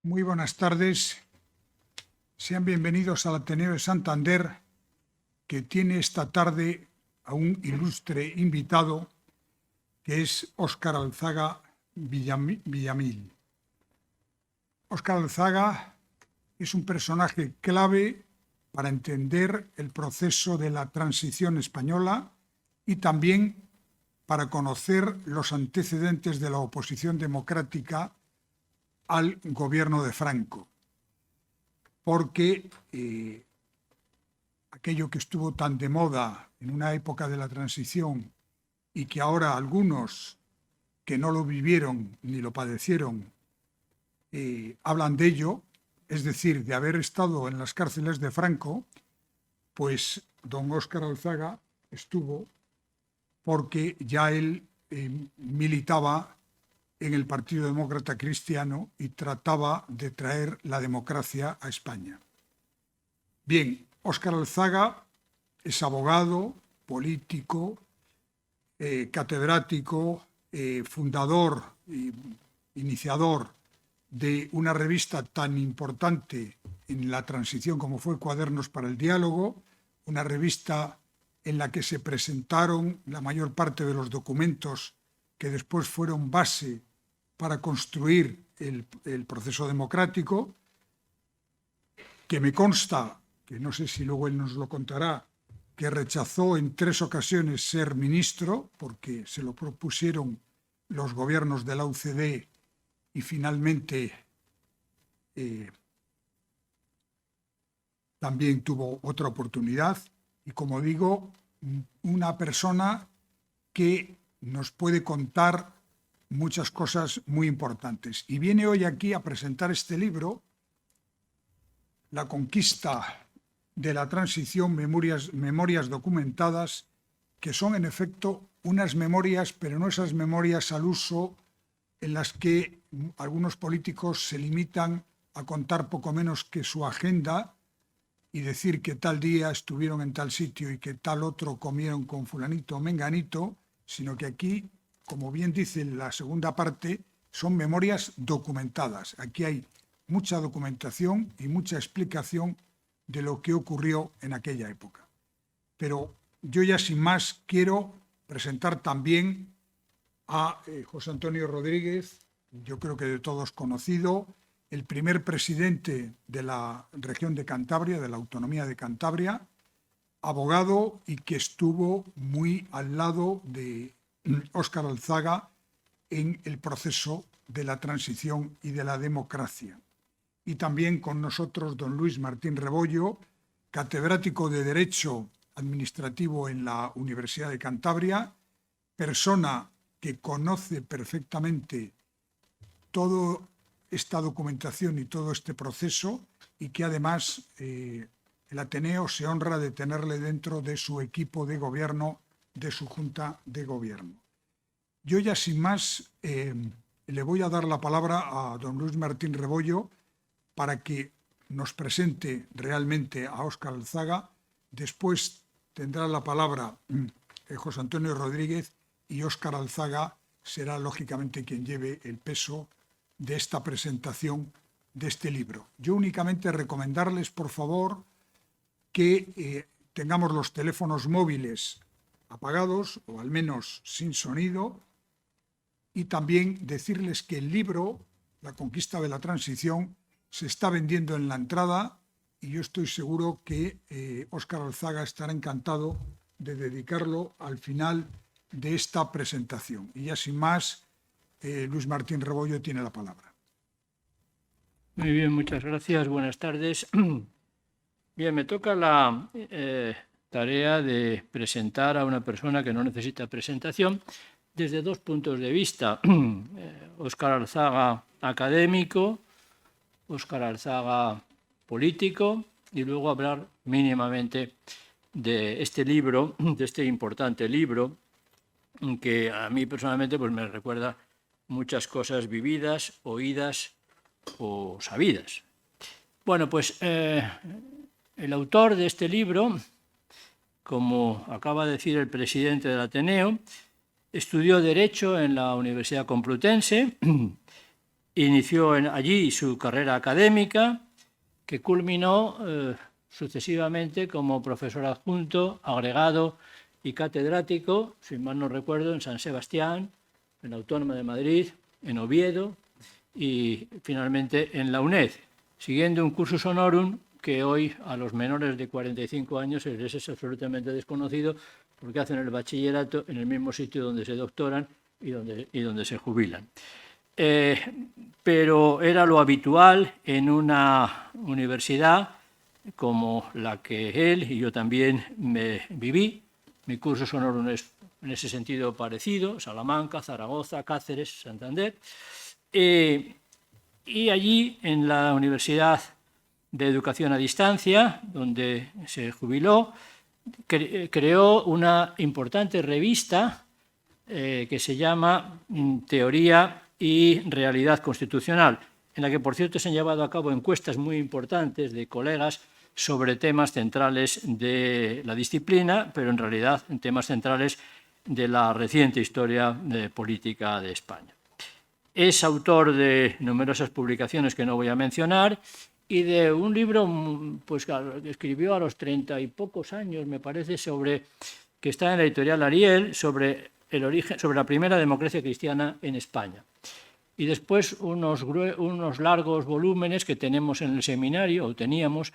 Muy buenas tardes. Sean bienvenidos al Ateneo de Santander, que tiene esta tarde a un ilustre invitado, que es Óscar Alzaga Villamil. Óscar Alzaga es un personaje clave para entender el proceso de la transición española y también para conocer los antecedentes de la oposición democrática al gobierno de Franco, porque aquello que estuvo tan de moda en una época de la transición y que ahora algunos que no lo vivieron ni lo padecieron hablan de ello, es decir, de haber estado en las cárceles de Franco, pues don Óscar Alzaga estuvo porque ya él militaba en el Partido Demócrata Cristiano y trataba de traer la democracia a España. Bien, Óscar Alzaga es abogado, político, catedrático, fundador, iniciador de una revista tan importante en la transición como fue Cuadernos para el Diálogo, una revista en la que se presentaron la mayor parte de los documentos que después fueron base para construir el proceso democrático, que me consta, que no sé si luego él nos lo contará, que rechazó en 3 ocasiones ser ministro, porque se lo propusieron los gobiernos de la UCD y finalmente también tuvo otra oportunidad. Y como digo, una persona que nos puede contar muchas cosas muy importantes. Y viene hoy aquí a presentar este libro, La conquista de la transición, memorias documentadas, que son en efecto unas memorias, pero no esas memorias al uso en las que algunos políticos se limitan a contar poco menos que su agenda y decir que tal día estuvieron en tal sitio y que tal otro comieron con fulanito o menganito, sino que aquí, como bien dice la segunda parte, son memorias documentadas. Aquí hay mucha documentación y mucha explicación de lo que ocurrió en aquella época. Pero yo ya sin más quiero presentar también a José Antonio Rodríguez, yo creo que de todos conocido, el primer presidente de la región de Cantabria, de la autonomía de Cantabria, abogado y que estuvo muy al lado de Óscar Alzaga en el proceso de la transición y de la democracia. Y también con nosotros don Luis Martín Rebollo, catedrático de Derecho Administrativo en la Universidad de Cantabria, persona que conoce perfectamente toda esta documentación y todo este proceso y que además el Ateneo se honra de tenerle dentro de su equipo de gobierno, de su junta de gobierno. Yo ya sin más le voy a dar la palabra a don Luis Martín Rebollo para que nos presente realmente a Óscar Alzaga. Después tendrá la palabra José Antonio Rodríguez y Óscar Alzaga será lógicamente quien lleve el peso de esta presentación de este libro. Yo únicamente recomendarles, por favor, que tengamos los teléfonos móviles apagados o al menos sin sonido, y también decirles que el libro, La conquista de la transición, se está vendiendo en la entrada y yo estoy seguro que Óscar Alzaga estará encantado de dedicarlo al final de esta presentación. Y ya sin más, Luis Martín Rebollo tiene la palabra. Muy bien, muchas gracias. Buenas tardes. Bien, me toca la tarea de presentar a una persona que no necesita presentación desde 2 puntos de vista. Óscar Alzaga, académico, Óscar Alzaga, político, y luego hablar mínimamente de este libro, de este importante libro, que a mí personalmente pues me recuerda muchas cosas vividas, oídas o sabidas. Bueno, pues el autor de este libro, como acaba de decir el presidente del Ateneo, estudió Derecho en la Universidad Complutense inició allí su carrera académica, que culminó sucesivamente como profesor adjunto, agregado y catedrático, si mal no recuerdo, en San Sebastián, en la Autónoma de Madrid, en Oviedo y finalmente en la UNED, siguiendo un cursus honorum que hoy a los menores de 45 años les es absolutamente desconocido, porque hacen el bachillerato en el mismo sitio donde se doctoran y donde se jubilan. Pero era lo habitual en una universidad como la que él y yo también viví. Mi curso honorum es en ese sentido parecido: Salamanca, Zaragoza, Cáceres, Santander. Y allí, en la Universidad de Educación a Distancia, donde se jubiló, creó una importante revista que se llama Teoría y Realidad Constitucional, en la que, por cierto, se han llevado a cabo encuestas muy importantes de colegas sobre temas centrales de la disciplina, pero en realidad en temas centrales de la reciente historia política de España. Es autor de numerosas publicaciones que no voy a mencionar y de un libro pues, que escribió a los 30 y pocos años, me parece, que está en la editorial Ariel, sobre la primera democracia cristiana en España. Y después unos largos volúmenes que tenemos en el seminario, o teníamos,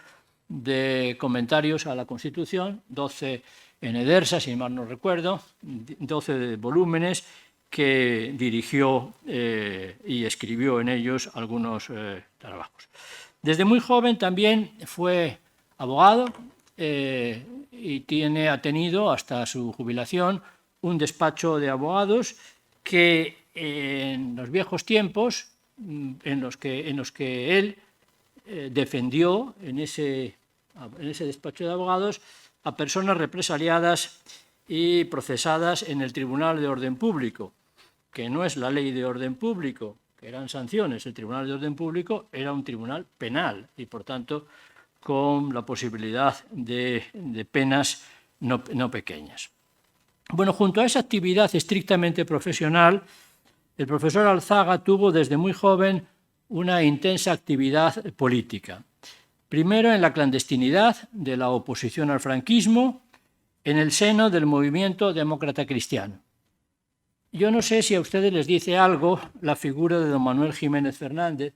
de comentarios a la Constitución, 12 en Edersa, si mal no recuerdo, 12 volúmenes que dirigió y escribió en ellos algunos trabajos. Desde muy joven también fue abogado y ha tenido hasta su jubilación un despacho de abogados que en los viejos tiempos en los que él defendió en ese despacho de abogados a personas represaliadas y procesadas en el Tribunal de Orden Público, que no es la ley de orden público, que eran sanciones. El Tribunal de Orden Público era un tribunal penal y, por tanto, con la posibilidad de penas no pequeñas. Bueno, junto a esa actividad estrictamente profesional, el profesor Alzaga tuvo desde muy joven una intensa actividad política. Primero en la clandestinidad de la oposición al franquismo, en el seno del movimiento demócrata cristiano. Yo no sé si a ustedes les dice algo la figura de don Manuel Jiménez Fernández,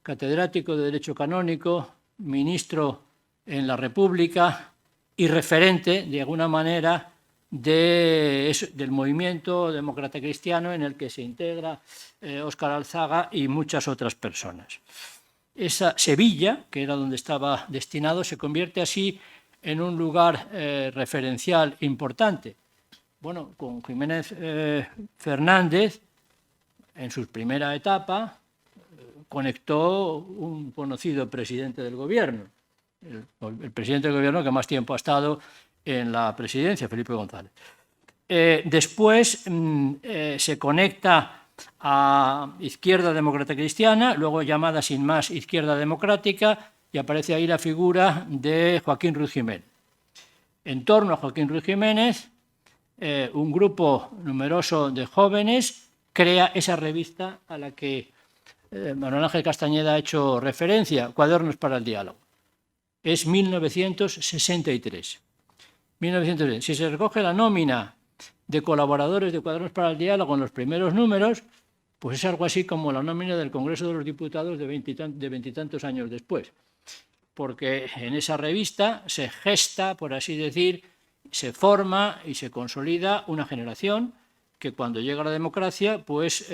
catedrático de Derecho Canónico, ministro en la República y referente, de alguna manera, del movimiento demócrata cristiano en el que se integra Óscar Alzaga y muchas otras personas. Esa Sevilla, que era donde estaba destinado, se convierte así en un lugar referencial importante. Bueno, con Jiménez Fernández, en su primera etapa, conectó un conocido presidente del gobierno, el presidente del gobierno que más tiempo ha estado en la presidencia, Felipe González. Después se conecta a Izquierda Demócrata Cristiana, luego llamada sin más Izquierda Democrática, y aparece ahí la figura de Joaquín Ruiz Jiménez. En torno a Joaquín Ruiz Jiménez, un grupo numeroso de jóvenes crea esa revista a la que Manuel Ángel Castañeda ha hecho referencia, Cuadernos para el Diálogo. Es 1963. Si se recoge la nómina de colaboradores de Cuadernos para el Diálogo en los primeros números, pues es algo así como la nómina del Congreso de los Diputados de veintitantos años después. Porque en esa revista se gesta, por así decir, se forma y se consolida una generación que cuando llega la democracia, pues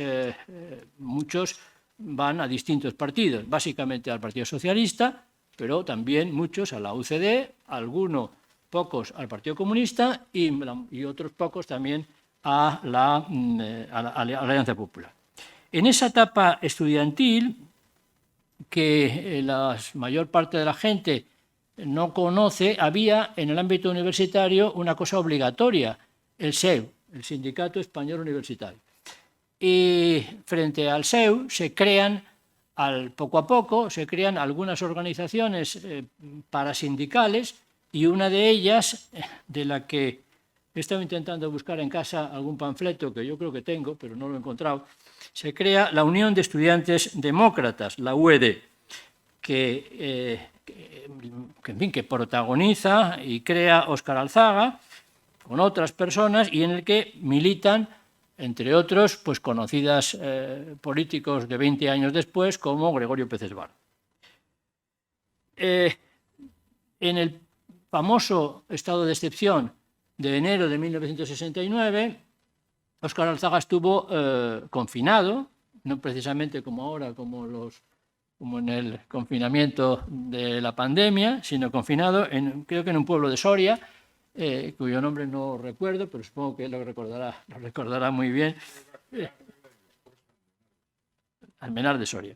muchos van a distintos partidos, básicamente al Partido Socialista, pero también muchos a la UCD, pocos al Partido Comunista y otros pocos también a la Alianza Popular. En esa etapa estudiantil, que la mayor parte de la gente no conoce, había en el ámbito universitario una cosa obligatoria, el SEU, el Sindicato Español Universitario. Y frente al SEU se crean, poco a poco, algunas organizaciones parasindicales, y una de ellas, de la que he estado intentando buscar en casa algún panfleto que yo creo que tengo, pero no lo he encontrado, se crea la Unión de Estudiantes Demócratas, la UED, que protagoniza y crea Óscar Alzaga con otras personas y en el que militan, entre otros, pues conocidas políticos de 20 años después, como Gregorio Pérez Barba. En el famoso estado de excepción de enero de 1969, Óscar Alzaga estuvo confinado, no precisamente como ahora, como en el confinamiento de la pandemia, sino confinado, creo que en un pueblo de Soria, cuyo nombre no recuerdo, pero supongo que él lo recordará muy bien. Almenar de Soria.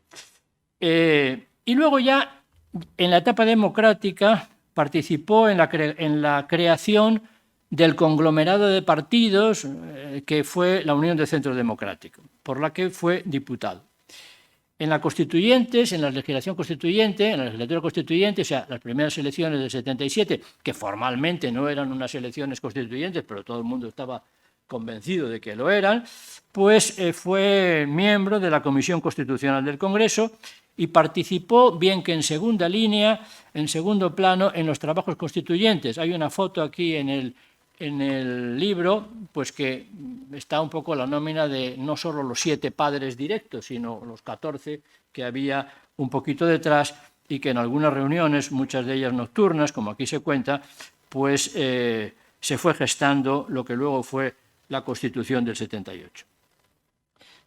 Y luego ya, en la etapa democrática, participó en la creación del conglomerado de partidos que fue la Unión de Centro Democrático, por la que fue diputado. En la Constituyentes, en la legislatura constituyente, o sea, las primeras elecciones del 77, que formalmente no eran unas elecciones constituyentes, pero todo el mundo estaba convencido de que lo eran, pues fue miembro de la Comisión Constitucional del Congreso y participó, bien que en segunda línea, en segundo plano, en los trabajos constituyentes. Hay una foto aquí en el libro, pues que está un poco la nómina de no solo los 7 padres directos, sino los 14 que había un poquito detrás y que en algunas reuniones, muchas de ellas nocturnas, como aquí se cuenta, pues se fue gestando lo que luego fue la Constitución del 78.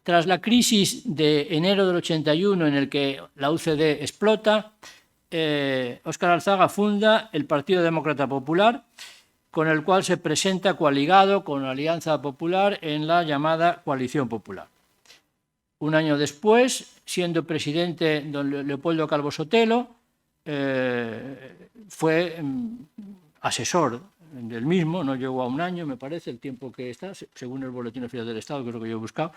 Tras la crisis de enero del 81, en el que la UCD explota, Óscar Alzaga funda el Partido Demócrata Popular, con el cual se presenta coaligado con la Alianza Popular en la llamada Coalición Popular. Un año después, siendo presidente don Leopoldo Calvo Sotelo, fue asesor del mismo, no llegó a un año, me parece, el tiempo que está, según el Boletín Oficial del Estado, que es lo que yo he buscado.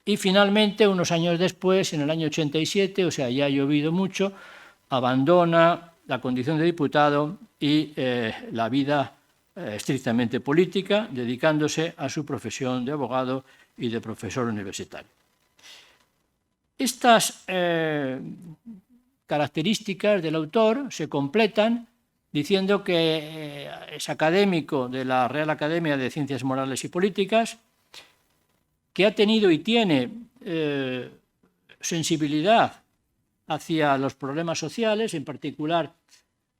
Y finalmente, unos años después, en el año 87, o sea, ya ha llovido mucho, abandona la condición de diputado y la vida estrictamente política, dedicándose a su profesión de abogado y de profesor universitario. Estas características del autor se completan diciendo que es académico de la Real Academia de Ciencias Morales y Políticas, que ha tenido y tiene sensibilidad hacia los problemas sociales, en particular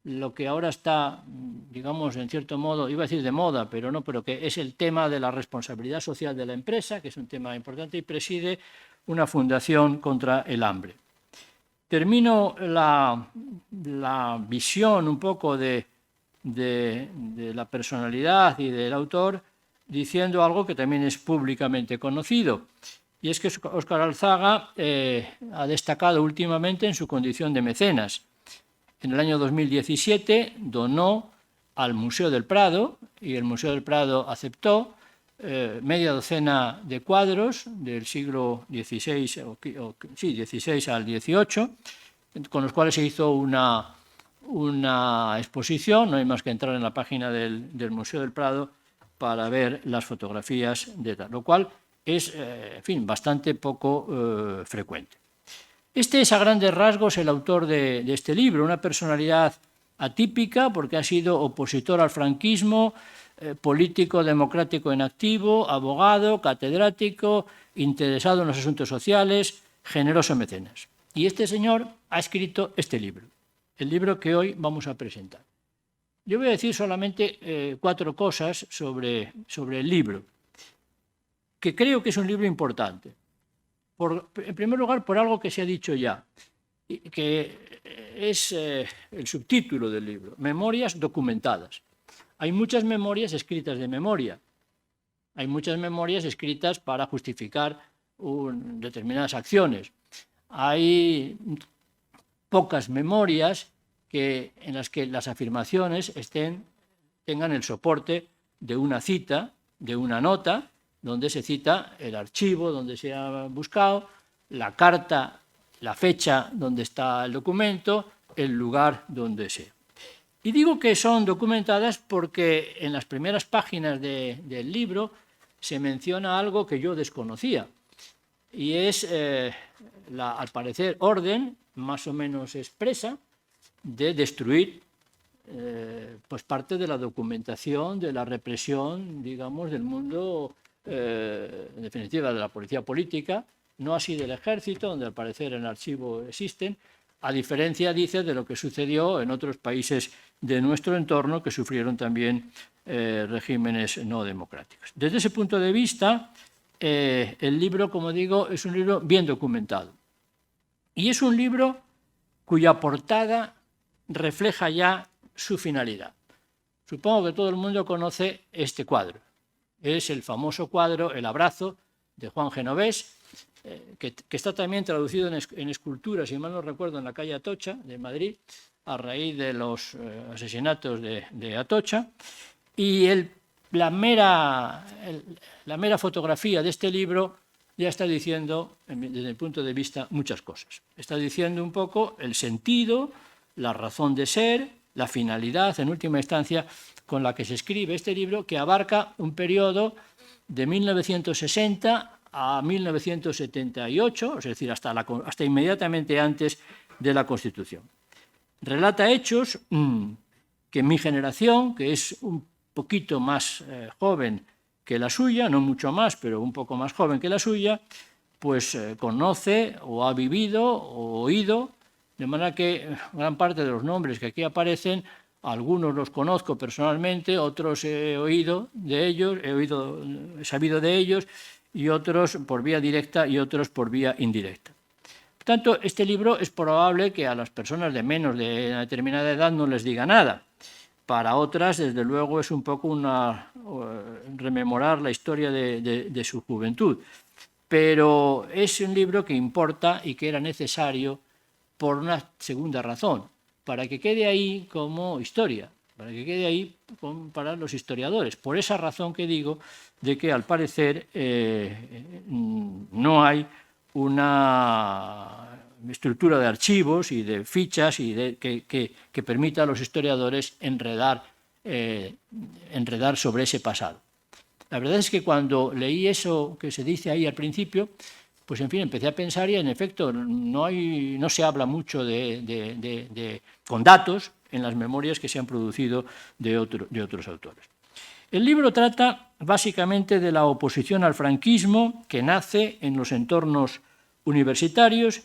lo que ahora está, digamos, en cierto modo, iba a decir de moda, pero no, pero que es el tema de la responsabilidad social de la empresa, que es un tema importante, y preside una fundación contra el hambre. Termino la visión un poco de la personalidad y del autor diciendo algo que también es públicamente conocido, y es que Óscar Alzaga ha destacado últimamente en su condición de mecenas. En el año 2017 donó al Museo del Prado, y el Museo del Prado aceptó media docena de cuadros del siglo XVI, XVI al XVIII, con los cuales se hizo una exposición. No hay más que entrar en la página del Museo del Prado para ver las fotografías de tal, lo cual es, en fin, bastante poco frecuente. Este es a grandes rasgos el autor de este libro, una personalidad atípica porque ha sido opositor al franquismo, político democrático en activo, abogado, catedrático, interesado en los asuntos sociales, generoso mecenas. Y este señor ha escrito este libro, el libro que hoy vamos a presentar. Yo voy a decir solamente 4 cosas sobre el libro, que creo que es un libro importante. En primer lugar, por algo que se ha dicho ya, que es el subtítulo del libro, Memorias documentadas. Hay muchas memorias escritas de memoria, hay muchas memorias escritas para justificar determinadas acciones. Hay pocas memorias en las que las afirmaciones tengan el soporte de una cita, de una nota, donde se cita el archivo donde se ha buscado, la carta, la fecha donde está el documento, el lugar donde sea. Y digo que son documentadas porque en las primeras páginas del libro se menciona algo que yo desconocía, y es al parecer, orden más o menos expresa de destruir pues parte de la documentación de la represión, digamos, del mundo, en definitiva, de la policía política, no así del ejército, donde al parecer en el archivo existen, a diferencia, dice, de lo que sucedió en otros países de nuestro entorno que sufrieron también regímenes no democráticos. Desde ese punto de vista, el libro, como digo, es un libro bien documentado. Y es un libro cuya portada refleja ya su finalidad. Supongo que todo el mundo conoce este cuadro. Es el famoso cuadro El abrazo, de Juan Genovés, que está también traducido en escultura, si mal no recuerdo, en la calle Atocha de Madrid, a raíz de los asesinatos de Atocha. Y la mera fotografía de este libro ya está diciendo, desde el punto de vista, muchas cosas. Está diciendo un poco el sentido, la razón de ser, la finalidad, en última instancia, con la que se escribe este libro, que abarca un periodo de 1960 a 1978, es decir, hasta inmediatamente antes de la Constitución. Relata hechos que mi generación, que es un poquito más joven que la suya, no mucho más, pero un poco más joven que la suya, pues conoce o ha vivido o oído, de manera que gran parte de los nombres que aquí aparecen, algunos los conozco personalmente, otros he oído de ellos, he sabido de ellos, y otros por vía directa y otros por vía indirecta. Por tanto, este libro es probable que a las personas de menos de una determinada edad no les diga nada. Para otras, desde luego, es un poco rememorar la historia de su juventud. Pero es un libro que importa y que era necesario por una segunda razón, para que quede ahí como historia, para que quede ahí para los historiadores. Por esa razón que digo de que, al parecer, no hay una estructura de archivos y de fichas que permita a los historiadores enredar sobre ese pasado. La verdad es que cuando leí eso que se dice ahí al principio, pues en fin, empecé a pensar y en efecto no se habla mucho con datos en las memorias que se han producido de otros autores. El libro trata básicamente de la oposición al franquismo que nace en los entornos universitarios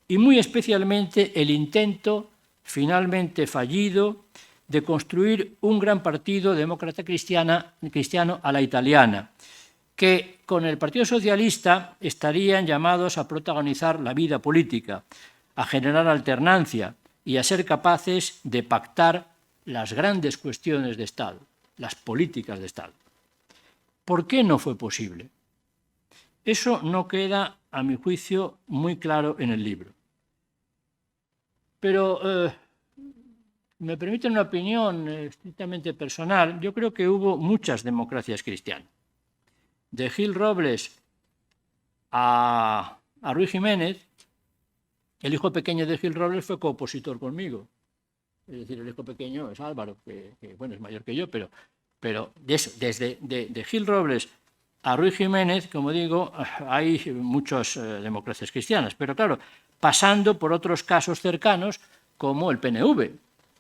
y muy especialmente el intento finalmente fallido de construir un gran partido demócrata cristiano a la italiana, que con el Partido Socialista estarían llamados a protagonizar la vida política, a generar alternancia y a ser capaces de pactar las grandes cuestiones de Estado, las políticas de Estado. ¿Por qué no fue posible? Eso no queda, a mi juicio, muy claro en el libro. Pero me permiten una opinión estrictamente personal. Yo creo que hubo muchas democracias cristianas. De Gil Robles a Ruy Jiménez, el hijo pequeño de Gil Robles fue coopositor conmigo. Es decir, el hijo pequeño es Álvaro, que bueno, es mayor que yo, pero desde Gil Robles a Ruy Jiménez, como digo, hay muchas democracias cristianas. Pero claro, pasando por otros casos cercanos, como el PNV,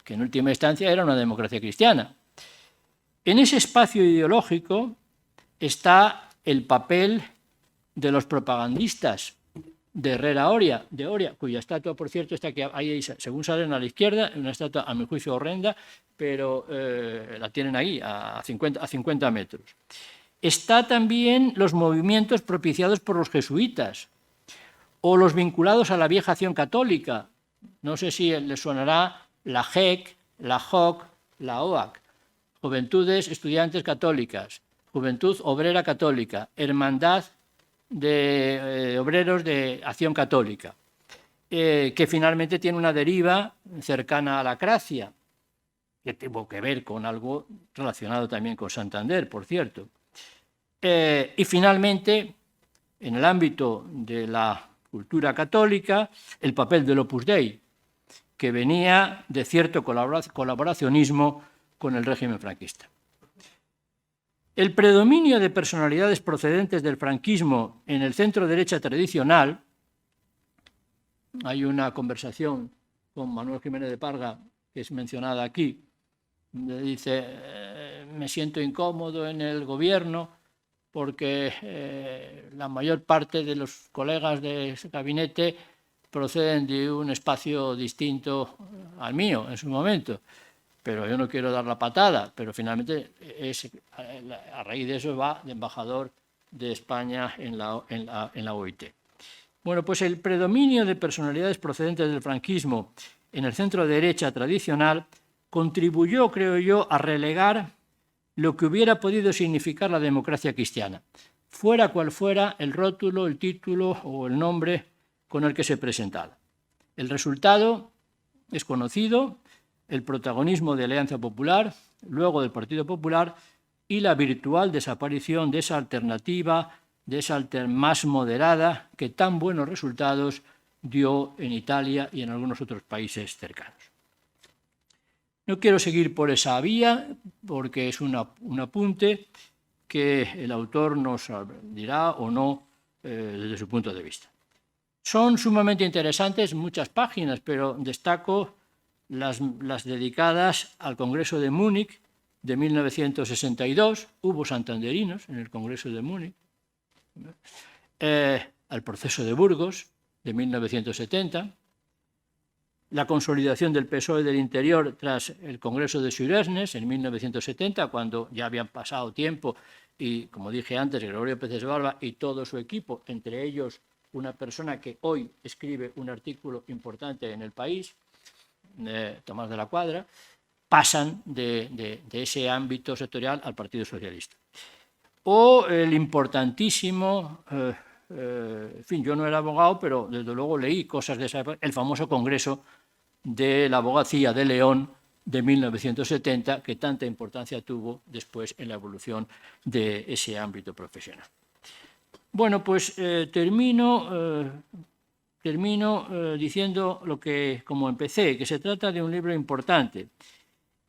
que en última instancia era una democracia cristiana. En ese espacio ideológico está el papel de los propagandistas de Herrera Oria, cuya estatua, por cierto, está aquí, ahí, según salen a la izquierda, una estatua, a mi juicio, horrenda, pero la tienen ahí, a 50 metros. Está también los movimientos propiciados por los jesuitas, o los vinculados a la vieja acción católica. No sé si les sonará la JEC, la JOC, la OAC, Juventudes Estudiantes Católicas, Juventud Obrera Católica, Hermandad de Obreros de Acción Católica, que finalmente tiene una deriva cercana a la Cracia, que tuvo que ver con algo relacionado también con Santander, por cierto. Y finalmente, en el ámbito de la cultura católica, el papel del Opus Dei, que venía de cierto colaboracionismo con el régimen franquista. El predominio de personalidades procedentes del franquismo en el centro-derecha tradicional, hay una conversación con Manuel Jiménez de Parga, que es mencionada aquí, donde dice, me siento incómodo en el gobierno porque la mayor parte de los colegas de ese gabinete proceden de un espacio distinto al mío en su momento. Pero yo no quiero dar la patada, pero finalmente a raíz de eso va de embajador de España en la OIT. Bueno, pues el predominio de personalidades procedentes del franquismo en el centro-derecha tradicional contribuyó, creo yo, a relegar lo que hubiera podido significar la democracia cristiana, fuera cual fuera el rótulo, el título o el nombre con el que se presentara. El resultado es conocido, el protagonismo de Alianza Popular, luego del Partido Popular, y la virtual desaparición de esa alternativa, de esa más moderada, que tan buenos resultados dio en Italia y en algunos otros países cercanos. No quiero seguir por esa vía, porque es un apunte que el autor nos dirá o no desde su punto de vista. Son sumamente interesantes muchas páginas, pero destaco las dedicadas al Congreso de Múnich de 1962, hubo santanderinos en el Congreso de Múnich, al proceso de Burgos de 1970, la consolidación del PSOE del interior tras el Congreso de Suresnes en 1970, cuando ya habían pasado tiempo y, como dije antes, Gregorio Pérez Barba y todo su equipo, entre ellos una persona que hoy escribe un artículo importante en El País, Tomás de la Cuadra, pasan de ese ámbito sectorial al Partido Socialista. O el importantísimo, en fin, yo no era abogado, pero desde luego leí cosas de esa época, el famoso Congreso de la Abogacía de León de 1970, que tanta importancia tuvo después en la evolución de ese ámbito profesional. Bueno, pues termino diciendo lo que, como empecé, que se trata de un libro importante.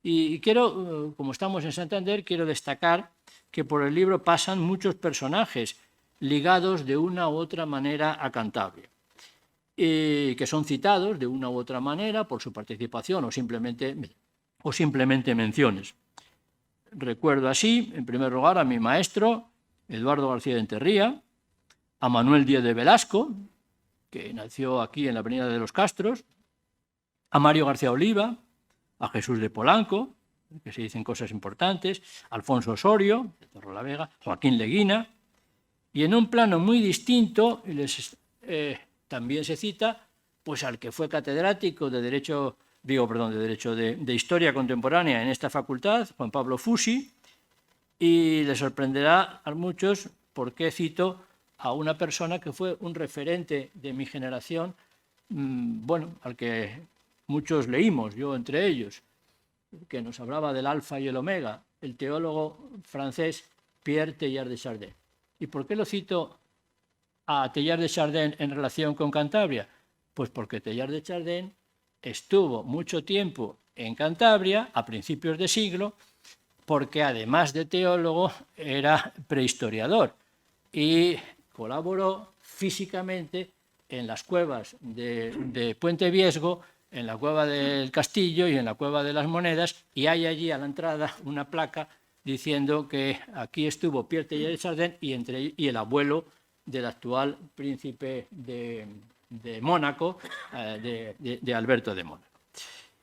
Y quiero, como estamos en Santander, quiero destacar que por el libro pasan muchos personajes ligados de una u otra manera a Cantabria, que son citados de una u otra manera por su participación o simplemente menciones. Recuerdo así, en primer lugar, a mi maestro, Eduardo García de Enterría, a Manuel Díez de Velasco, que nació aquí en la Avenida de los Castros, a Mario García Oliva, a Jesús de Polanco, que se dicen cosas importantes, Alfonso Osorio, de Torrelavega, Joaquín Leguina, y en un plano muy distinto también se cita pues, al que fue catedrático de Historia Contemporánea en esta facultad, Juan Pablo Fusi, y le sorprenderá a muchos por qué cito a una persona que fue un referente de mi generación, bueno, al que muchos leímos, yo entre ellos, que nos hablaba del alfa y el omega, el teólogo francés Pierre Teilhard de Chardin. ¿Y por qué lo cito a Teilhard de Chardin en relación con Cantabria? Pues porque Teilhard de Chardin estuvo mucho tiempo en Cantabria a principios de siglo, porque además de teólogo era prehistoriador y colaboró físicamente en las cuevas de Puente Viesgo, en la cueva del Castillo y en la cueva de las Monedas, y hay allí a la entrada una placa diciendo que aquí estuvo Pierre Teilhard de Chardin y el abuelo del actual príncipe de Mónaco, de Alberto de Mónaco.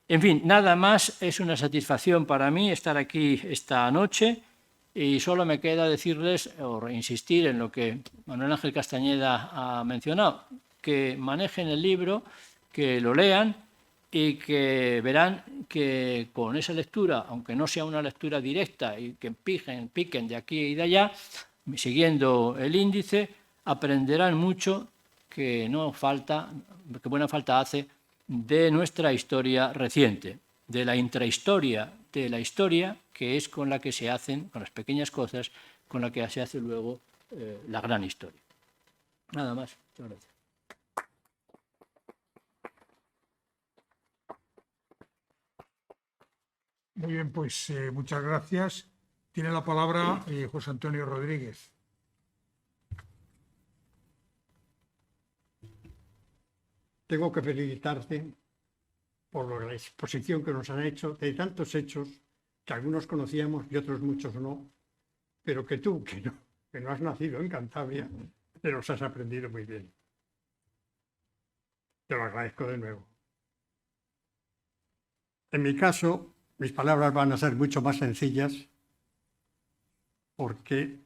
En fin, nada más, es una satisfacción para mí estar aquí esta noche y solo me queda decirles o insistir en lo que Manuel Ángel Castañeda ha mencionado, que manejen el libro, que lo lean y que verán que con esa lectura, aunque no sea una lectura directa y que piquen de aquí y de allá, siguiendo el índice, aprenderán mucho que buena falta hace de nuestra historia reciente, de la intrahistoria de la historia, que es con la que se hacen, con las pequeñas cosas, con la que se hace luego la gran historia. Nada más. Muchas gracias. Muy bien, pues muchas gracias. Tiene la palabra José Antonio Rodríguez. Tengo que felicitarte por la exposición que nos han hecho de tantos hechos que algunos conocíamos y otros muchos no, pero que tú, que no has nacido en Cantabria, te los has aprendido muy bien. Te lo agradezco de nuevo. En mi caso, mis palabras van a ser mucho más sencillas porque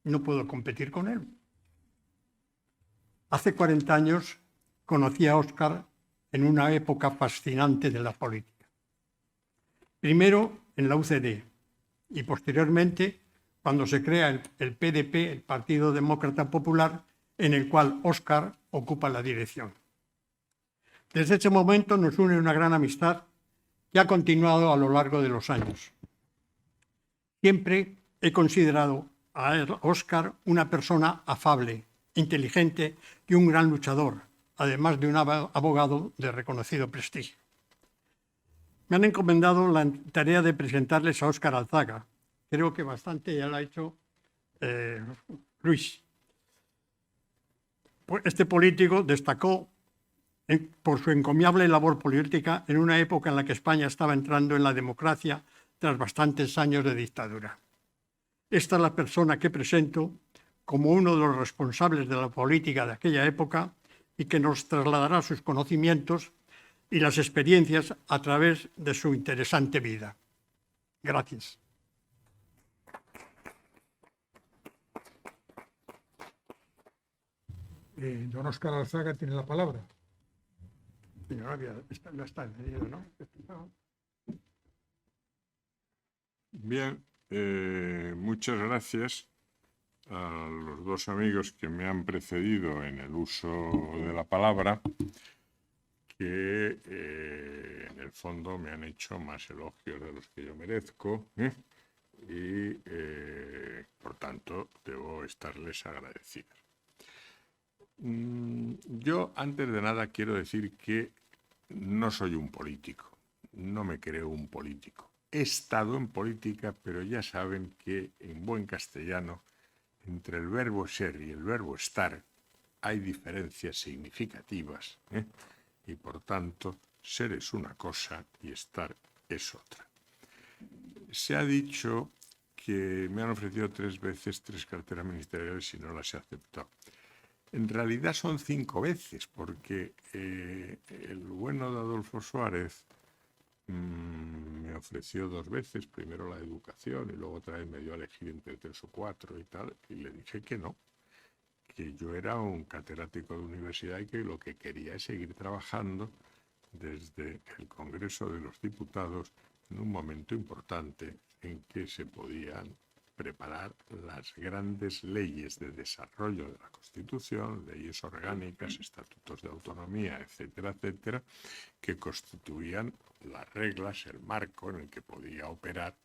no puedo competir con él. Hace 40 años conocí a Óscar en una época fascinante de la política. Primero en la UCD y posteriormente cuando se crea el PDP, el Partido Demócrata Popular, en el cual Óscar ocupa la dirección. Desde ese momento nos une una gran amistad que ha continuado a lo largo de los años. Siempre he considerado a Óscar una persona afable, inteligente y un gran luchador, además de un abogado de reconocido prestigio. Me han encomendado la tarea de presentarles a Óscar Alzaga. Creo que bastante ya lo ha hecho Luis. Este político destacó por su encomiable labor política en una época en la que España estaba entrando en la democracia tras bastantes años de dictadura. Esta es la persona que presento como uno de los responsables de la política de aquella época y que nos trasladará sus conocimientos y las experiencias a través de su interesante vida. Gracias. Don Óscar Alzaga tiene la palabra. No está encendido, ¿no? Bien, muchas gracias a los dos amigos que me han precedido en el uso de la palabra, que en el fondo me han hecho más elogios de los que yo merezco, y por tanto debo estarles agradecido. Yo, antes de nada, quiero decir que no soy un político, no me creo un político. He estado en política, pero ya saben que en buen castellano, entre el verbo ser y el verbo estar, hay diferencias significativas, y por tanto, ser es una cosa y estar es otra. Se ha dicho que me han ofrecido 3 veces 3 carteras ministeriales y no las he aceptado. En realidad son 5 veces, porque el bueno de Adolfo Suárez me ofreció 2 veces, primero la educación y luego otra vez me dio a elegir entre 3 o 4 y tal, y le dije que no, que yo era un catedrático de universidad y que lo que quería es seguir trabajando desde el Congreso de los Diputados en un momento importante en que se podían preparar las grandes leyes de desarrollo de la Constitución, leyes orgánicas, estatutos de autonomía, etcétera, etcétera, que constituían las reglas, el marco en el que podía operar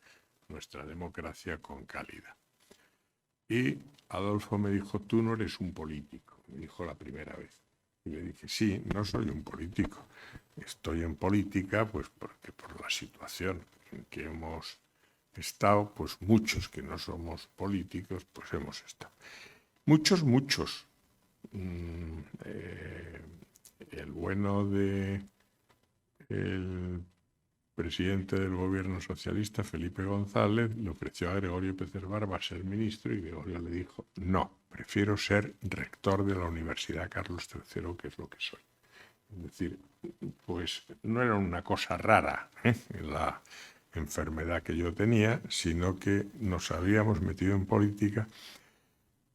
nuestra democracia con calidad. Y Adolfo me dijo, tú no eres un político, me dijo la primera vez. Y le dije, sí, no soy un político. Estoy en política pues porque por la situación en que hemos estado, pues muchos que no somos políticos, pues hemos estado. Muchos. El bueno de el presidente del gobierno socialista, Felipe González, le ofreció a Gregorio Pérez Barba ser ministro y Gregorio le dijo, no, prefiero ser rector de la Universidad Carlos III, que es lo que soy. Es decir, pues no era una cosa rara la enfermedad que yo tenía, sino que nos habíamos metido en política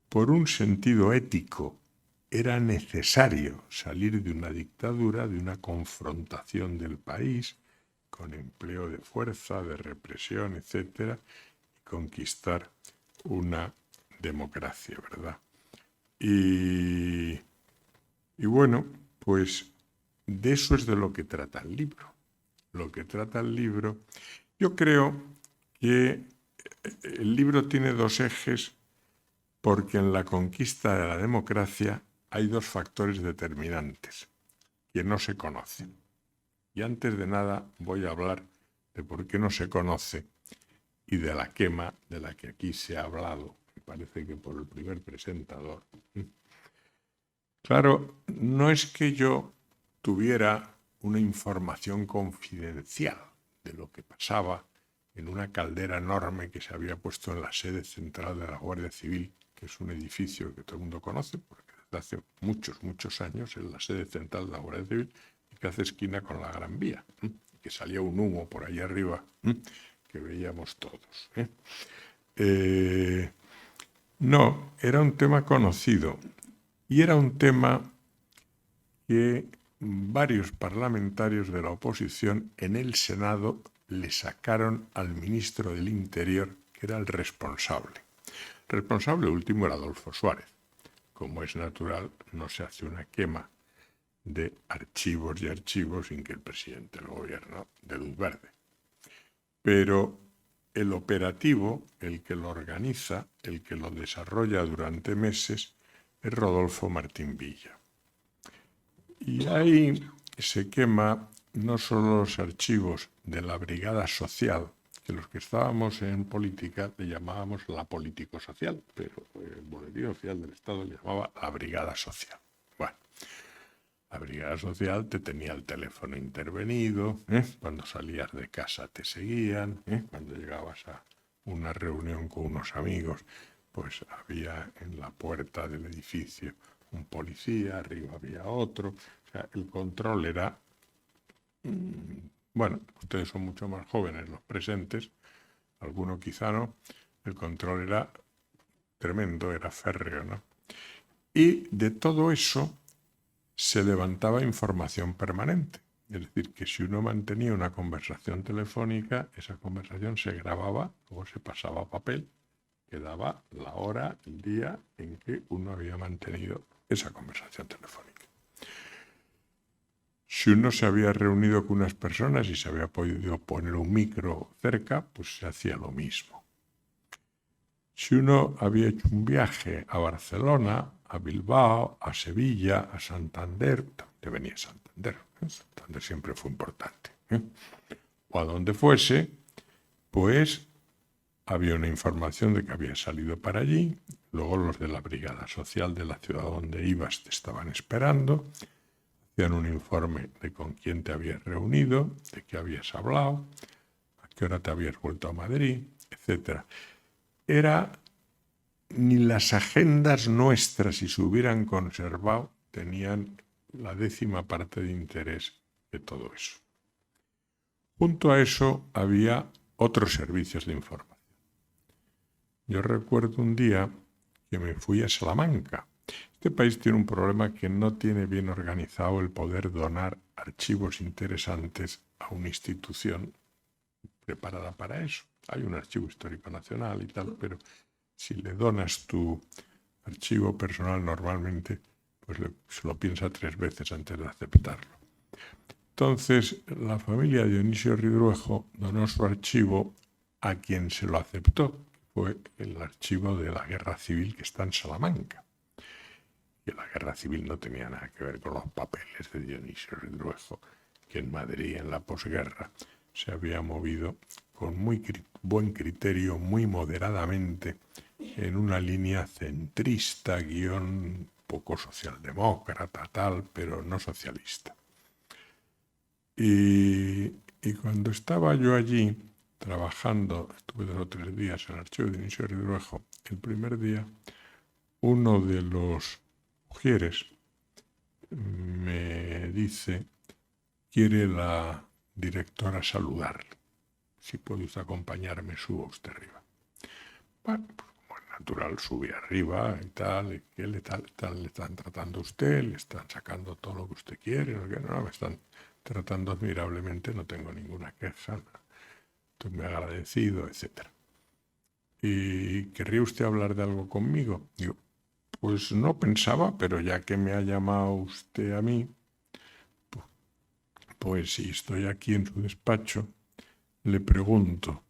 por un sentido ético. Era necesario salir de una dictadura, de una confrontación del país, con empleo de fuerza, de represión, etcétera, y conquistar una democracia, ¿verdad? Y bueno, pues de eso es de lo que trata el libro. Lo que trata el libro, yo creo que el libro tiene 2 ejes, porque en la conquista de la democracia hay 2 factores determinantes que no se conocen. Y antes de nada voy a hablar de por qué no se conoce y de la quema de la que aquí se ha hablado, me parece que por el primer presentador. Claro, no es que yo tuviera una información confidencial de lo que pasaba en una caldera enorme que se había puesto en la sede central de la Guardia Civil, que es un edificio que todo el mundo conoce, porque desde hace muchos años es la sede central de la Guardia Civil y que hace esquina con la Gran Vía, que salía un humo por ahí arriba que veíamos todos. No, era un tema conocido y era un tema que varios parlamentarios de la oposición en el Senado le sacaron al ministro del Interior, que era el responsable. El responsable último era Adolfo Suárez. Como es natural, no se hace una quema de archivos y archivos sin que el presidente del gobierno dé luz verde. Pero el operativo, el que lo organiza, el que lo desarrolla durante meses, es Rodolfo Martín Villa. Y ahí se quema no solo los archivos de la Brigada Social, que los que estábamos en política le llamábamos la político-social, pero el Boletín Oficial del Estado le llamaba la Brigada Social. Bueno, la Brigada Social te tenía el teléfono intervenido, cuando salías de casa te seguían, cuando llegabas a una reunión con unos amigos, pues había en la puerta del edificio un policía, arriba había otro. O sea, el control era... Bueno, ustedes son mucho más jóvenes, los presentes, alguno quizá no. El control era tremendo, era férreo, ¿no? Y de todo eso se levantaba información permanente. Es decir, que si uno mantenía una conversación telefónica, esa conversación se grababa, luego se pasaba a papel, que daba la hora, el día en que uno había mantenido esa conversación telefónica. Si uno se había reunido con unas personas y se había podido poner un micro cerca, pues se hacía lo mismo. Si uno había hecho un viaje a Barcelona, a Bilbao, a Sevilla, a Santander, te venía Santander, Santander siempre fue importante, o a donde fuese, pues había una información de que había salido para allí, luego los de la Brigada Social de la ciudad donde ibas te estaban esperando, hacían un informe de con quién te habías reunido, de qué habías hablado, a qué hora te habías vuelto a Madrid, etc. Ni las agendas nuestras, si se hubieran conservado, tenían la 10ª parte de interés de todo eso. Junto a eso había otros servicios de información. Yo recuerdo un día que me fui a Salamanca. Este país tiene un problema que no tiene bien organizado el poder donar archivos interesantes a una institución preparada para eso. Hay un archivo histórico nacional y tal, pero si le donas tu archivo personal normalmente, pues se lo piensa 3 veces antes de aceptarlo. Entonces, la familia de Dionisio Ridruejo donó su archivo a quien se lo aceptó. Fue el archivo de la Guerra Civil que está en Salamanca. Y la Guerra Civil no tenía nada que ver con los papeles de Dionisio Ridruejo, que en Madrid, en la posguerra, se había movido con muy buen criterio, muy moderadamente, en una línea centrista, guión poco socialdemócrata, tal, pero no socialista. Y cuando estaba yo allí, trabajando, estuve 2 o 3 días en el archivo de Dionisio Ridruejo, el primer día, uno de los mujeres me dice, quiere la directora saludarle. Si puede usted acompañarme, suba usted arriba. Bueno, pues como es natural, sube arriba y tal, ¿qué le están tratando a usted? ¿Le están sacando todo lo que usted quiere? No, me están tratando admirablemente, no tengo ninguna queja, estoy muy agradecido, etc. ¿Y querría usted hablar de algo conmigo? Digo, pues no pensaba, pero ya que me ha llamado usted a mí, pues si estoy aquí en su despacho, le pregunto,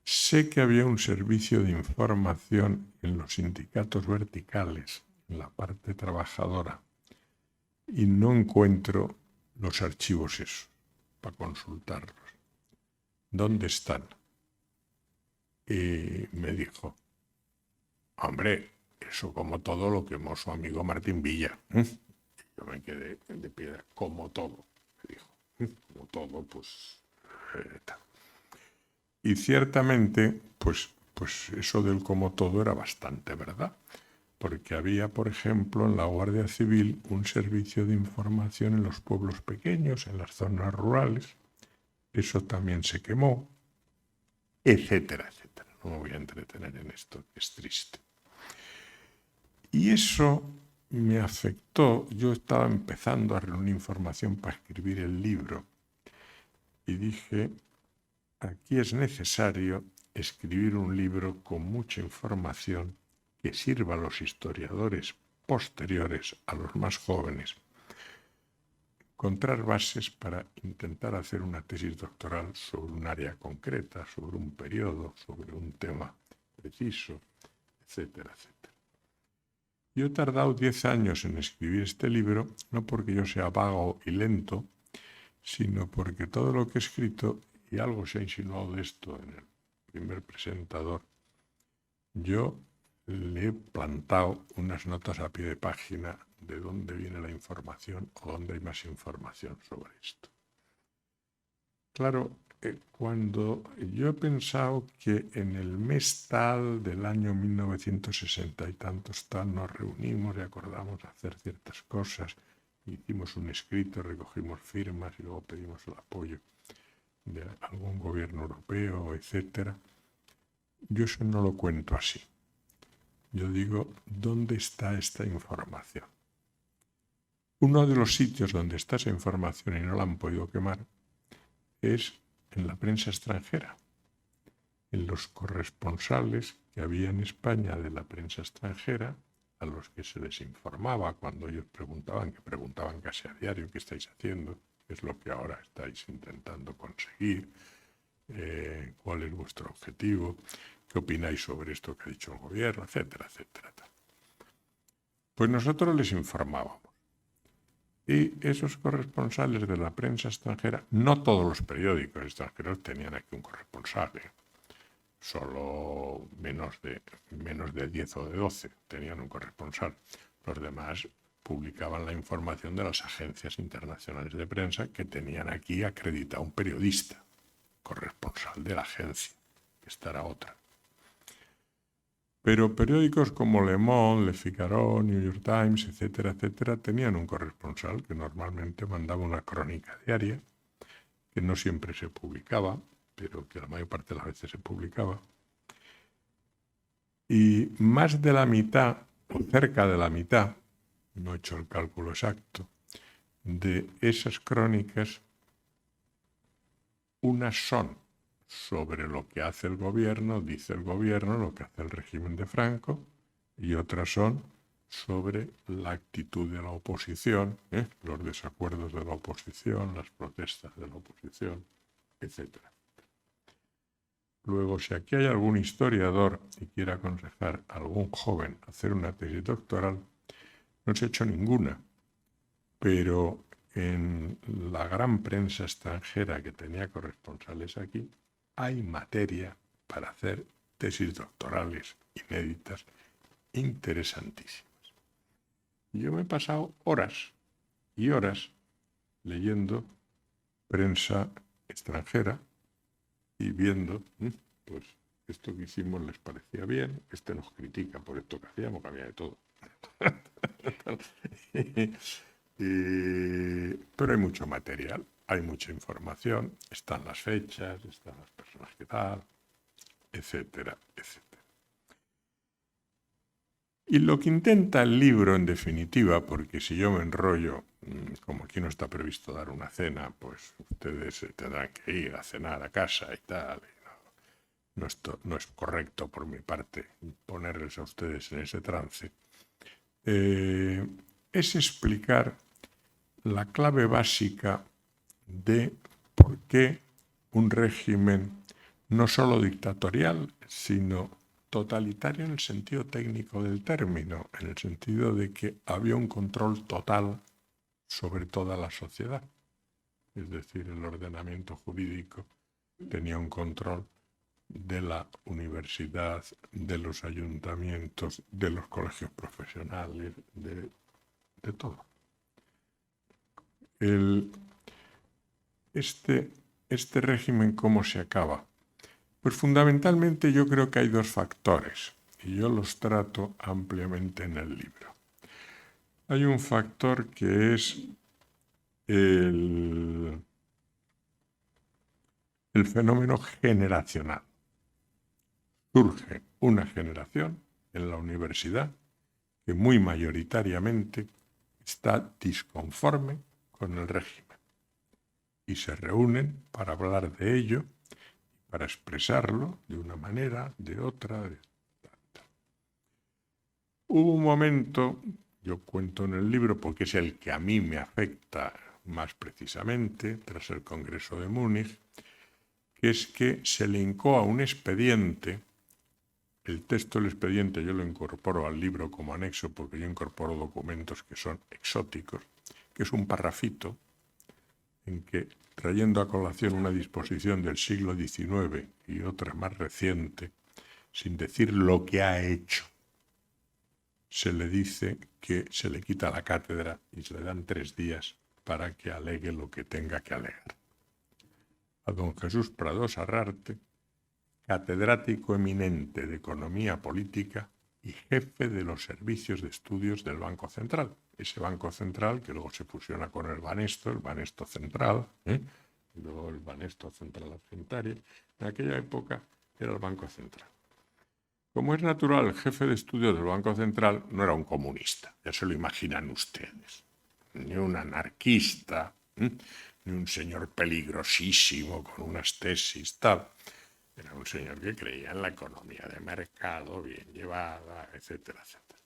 sé que había un servicio de información en los sindicatos verticales, en la parte trabajadora, y no encuentro los archivos esos para consultarlos. ¿dónde están? Y me dijo, hombre, eso como todo lo quemó su amigo Martín Villa. Yo me quedé de piedra, como todo, me dijo. Como todo, pues... tal. Y ciertamente, pues eso del como todo era bastante verdad, porque había, por ejemplo, en la Guardia Civil un servicio de información en los pueblos pequeños, en las zonas rurales. Eso también se quemó, etcétera, etcétera. No me voy a entretener en esto, que es triste. Y eso me afectó. Yo estaba empezando a reunir información para escribir el libro y dije, aquí es necesario escribir un libro con mucha información que sirva a los historiadores posteriores, a los más jóvenes, encontrar bases para intentar hacer una tesis doctoral sobre un área concreta, sobre un periodo, sobre un tema preciso, etcétera, etcétera. Yo he tardado 10 años en escribir este libro, no porque yo sea vago y lento, sino porque todo lo que he escrito, y algo se ha insinuado de esto en el primer presentador, yo le he plantado unas notas a pie de página de dónde viene la información o dónde hay más información sobre esto. Claro, cuando yo he pensado que en el mes tal del año 1960 y tantos tal nos reunimos y acordamos hacer ciertas cosas, hicimos un escrito, recogimos firmas y luego pedimos el apoyo de algún gobierno europeo, etcétera. Yo eso no lo cuento así. Yo digo, ¿dónde está esta información? Uno de los sitios donde está esa información y no la han podido quemar es en la prensa extranjera, en los corresponsales que había en España de la prensa extranjera, a los que se les informaba cuando ellos preguntaban, que preguntaban casi a diario, ¿qué estáis haciendo? ¿Qué es lo que ahora estáis intentando conseguir? ¿Cuál es vuestro objetivo? ¿Qué opináis sobre esto que ha dicho el gobierno? Etcétera, etcétera. Pues nosotros les informábamos. Y esos corresponsales de la prensa extranjera, no todos los periódicos extranjeros tenían aquí un corresponsal, solo menos de 10 o de 12 tenían un corresponsal. Los demás publicaban la información de las agencias internacionales de prensa que tenían aquí acreditado un periodista, corresponsal de la agencia, que esta era otra. Pero periódicos como Le Monde, Le Figaro, New York Times, etcétera, etcétera, tenían un corresponsal que normalmente mandaba una crónica diaria, que no siempre se publicaba, pero que la mayor parte de las veces se publicaba. Y más de la mitad, o cerca de la mitad, no he hecho el cálculo exacto, de esas crónicas, unas son sobre lo que hace el gobierno, dice el gobierno, lo que hace el régimen de Franco, y otras son sobre la actitud de la oposición, los desacuerdos de la oposición, las protestas de la oposición, etc. Luego, si aquí hay algún historiador y quiere aconsejar a algún joven hacer una tesis doctoral, no se ha hecho ninguna, pero en la gran prensa extranjera que tenía corresponsales aquí, hay materia para hacer tesis doctorales inéditas interesantísimas. Yo me he pasado horas y horas leyendo prensa extranjera y viendo, pues esto que hicimos les parecía bien, este nos critica por esto que hacíamos, que había de todo. Pero hay mucho material, hay mucha información, están las fechas, están las personas que tal, etcétera, etcétera. Y lo que intenta el libro, en definitiva, porque si yo me enrollo, como aquí no está previsto dar una cena, pues ustedes tendrán que ir a cenar a casa y tal. Y no es correcto por mi parte ponerles a ustedes en ese trance. Es explicar la clave básica de por qué un régimen no solo dictatorial, sino totalitario en el sentido técnico del término, en el sentido de que había un control total sobre toda la sociedad, es decir, el ordenamiento jurídico tenía un control de la universidad, de los ayuntamientos, de los colegios profesionales, de todo. Este régimen, ¿cómo se acaba? Pues fundamentalmente yo creo que hay dos factores, y yo los trato ampliamente en el libro. Hay un factor que es el fenómeno generacional. Surge una generación en la universidad que muy mayoritariamente está disconforme con el régimen y se reúnen para hablar de ello, para expresarlo de una manera, de otra. Hubo un momento, yo cuento en el libro porque es el que a mí me afecta más precisamente, tras el Congreso de Múnich, que es que se le hincó a un expediente. El texto del expediente yo lo incorporo al libro como anexo porque yo incorporo documentos que son exóticos, que es un parrafito en que, trayendo a colación una disposición del siglo XIX y otra más reciente, sin decir lo que ha hecho, se le dice que se le quita la cátedra y se le dan 3 días para que alegue lo que tenga que alegar. A don Jesús Prados Arrarte, catedrático eminente de Economía Política y jefe de los servicios de estudios del Banco Central. Ese Banco Central que luego se fusiona con el Banesto Central, y luego el Banesto Central Argentaria. En aquella época era el Banco Central. Como es natural, el jefe de estudios del Banco Central no era un comunista, ya se lo imaginan ustedes, ni un anarquista, ni un señor peligrosísimo con unas tesis, tal. Era un señor que creía en la economía de mercado, bien llevada, etcétera, etcétera.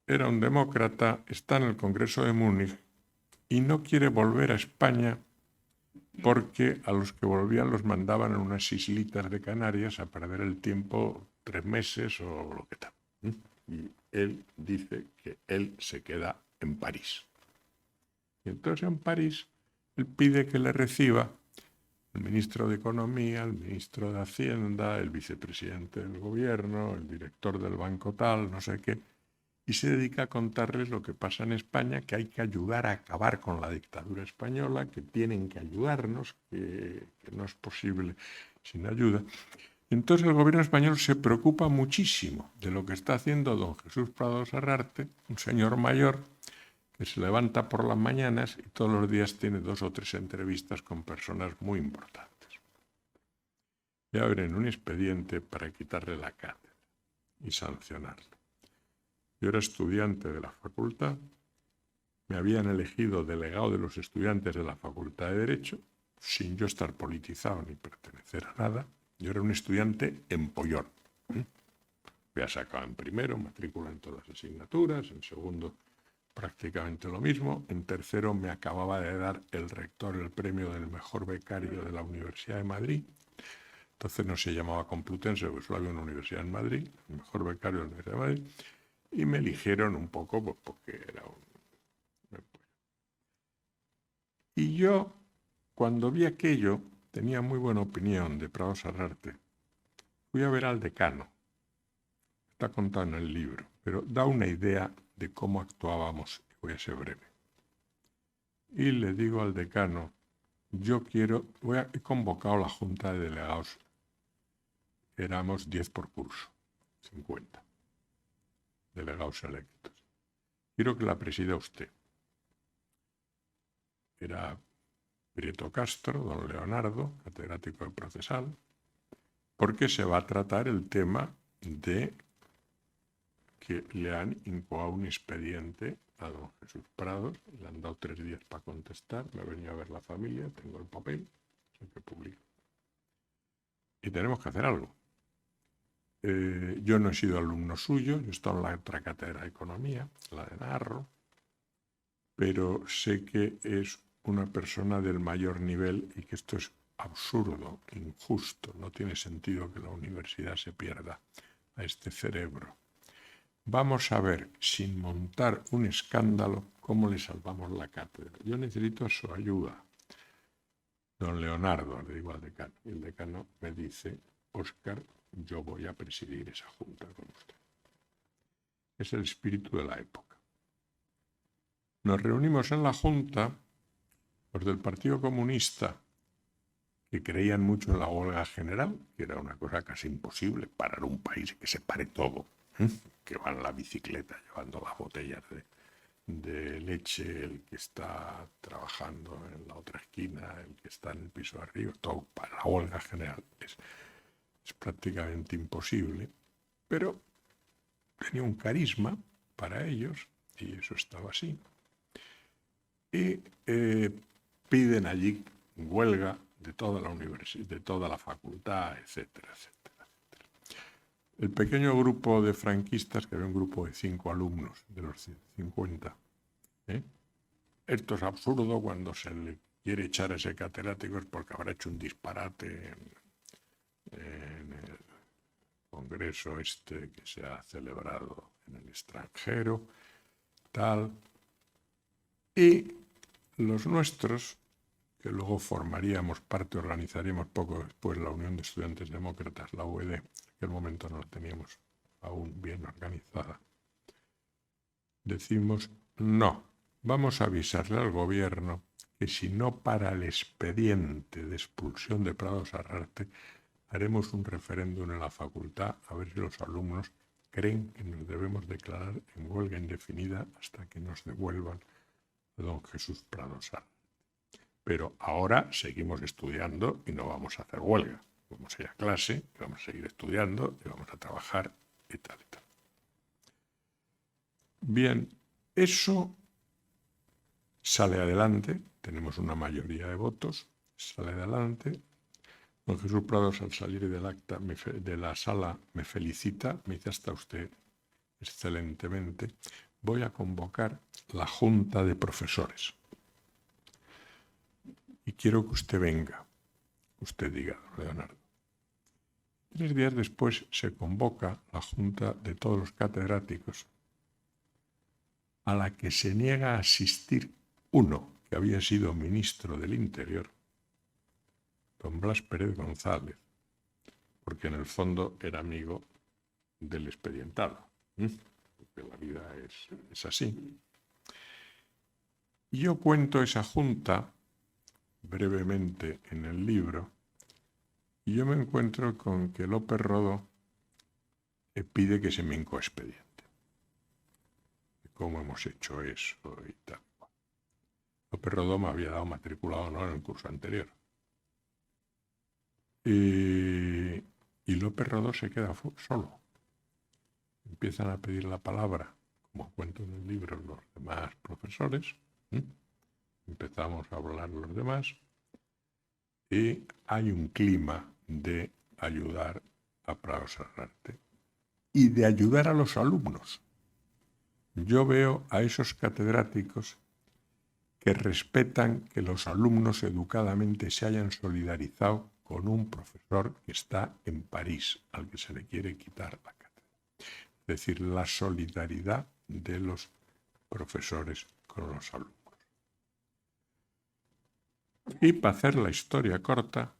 Era un demócrata, está en el Congreso de Múnich y no quiere volver a España porque a los que volvían los mandaban en unas islitas de Canarias a perder el tiempo 3 meses o lo que tal. Y él dice que él se queda en París. Y entonces en París él pide que le reciba el ministro de Economía, el ministro de Hacienda, el vicepresidente del gobierno, el director del banco tal, no sé qué, y se dedica a contarles lo que pasa en España, que hay que ayudar a acabar con la dictadura española, que tienen que ayudarnos, que no es posible sin ayuda. Entonces el gobierno español se preocupa muchísimo de lo que está haciendo don Jesús Prados Arrarte, un señor mayor que se levanta por las mañanas y todos los días tiene 2 o 3 entrevistas con personas muy importantes. Y abren un expediente para quitarle la cátedra y sancionarle. Yo era estudiante de la facultad, me habían elegido delegado de los estudiantes de la Facultad de Derecho, sin yo estar politizado ni pertenecer a nada. Yo era un estudiante empollón. Había sacado en primero matrícula en todas las asignaturas, en segundo prácticamente lo mismo, en tercero me acababa de dar el rector el premio del mejor becario de la Universidad de Madrid. Entonces no se llamaba Complutense, porque solo había una universidad en Madrid, el mejor becario de la Universidad de Madrid. Y me eligieron un poco pues, porque era un... Y yo, cuando vi aquello, tenía muy buena opinión de Prados Arrarte. Fui a ver al decano. Está contado en el libro, pero da una idea de cómo actuábamos. Voy a ser breve. Y le digo al decano, he convocado la junta de delegados. Éramos 10 por curso, 50. Delegados electos. Quiero que la presida usted. Era Prieto Castro, don Leonardo, catedrático de procesal, porque se va a tratar el tema de que le han incoado un expediente a don Jesús Prados, le han dado 3 días para contestar, me ha venido a ver la familia, tengo el papel, sé que publico. Y tenemos que hacer algo. Yo no he sido alumno suyo, yo he estado en la otra cátedra de Economía, la de Naharro, pero sé que es una persona del mayor nivel y que esto es absurdo, injusto, no tiene sentido que la universidad se pierda a este cerebro. Vamos a ver, sin montar un escándalo, cómo le salvamos la cátedra. Yo necesito su ayuda. don Leonardo, le digo al decano, y el decano me dice, Óscar, yo voy a presidir esa junta con usted. Es el espíritu de la época. Nos reunimos en la junta, los del Partido Comunista, que creían mucho en la huelga general, que era una cosa casi imposible, parar un país que se pare todo, que va en la bicicleta llevando las botellas de leche, el que está trabajando en la otra esquina, el que está en el piso de arriba, todo para la huelga general es prácticamente imposible, pero tenía un carisma para ellos y eso estaba así. Y piden allí huelga de toda la universidad, de toda la facultad, etcétera, etcétera, etcétera. El pequeño grupo de franquistas, que había un grupo de 5 alumnos de los 50, esto es absurdo, cuando se le quiere echar a ese catedrático es porque habrá hecho un disparate en el congreso este que se ha celebrado en el extranjero, tal. Y los nuestros, que luego formaríamos parte, organizaríamos poco después la Unión de Estudiantes Demócratas, la UED, en aquel momento no la teníamos aún bien organizada, decimos, no, vamos a avisarle al gobierno que si no para el expediente de expulsión de Prado Sarrarte, haremos un referéndum en la facultad a ver si los alumnos creen que nos debemos declarar en huelga indefinida hasta que nos devuelvan a don Jesús Prado Sarrarte. Pero ahora seguimos estudiando y no vamos a hacer huelga. Vamos a ir a clase, y vamos a seguir estudiando y vamos a trabajar y tal y tal. Bien, eso sale adelante, tenemos una mayoría de votos, sale adelante. Don Jesús Prados, al salir del acta, de la sala, me felicita, me dice, está usted excelentemente, voy a convocar la junta de profesores. Y quiero que usted venga, usted diga, don Leonardo. 3 días después se convoca la junta de todos los catedráticos, a la que se niega a asistir uno que había sido ministro del Interior, don Blas Pérez González, porque en el fondo era amigo del expedientado, porque la vida es así. Y yo cuento esa junta brevemente en el libro, y yo me encuentro con que López Rodó pide que se me incoexpediente. ¿Cómo hemos hecho eso? Y tal. López Rodó me había dado matrícula de honor en el curso anterior. Y López Rodó se queda solo. Empiezan a pedir la palabra, como cuento en el libro, los demás profesores. Empezamos a hablar los demás y hay un clima de ayudar a Prado Sarrarte y de ayudar a los alumnos. Yo veo a esos catedráticos que respetan que los alumnos educadamente se hayan solidarizado con un profesor que está en París, al que se le quiere quitar la cátedra. Es decir, la solidaridad de los profesores con los alumnos. Y para hacer la historia corta,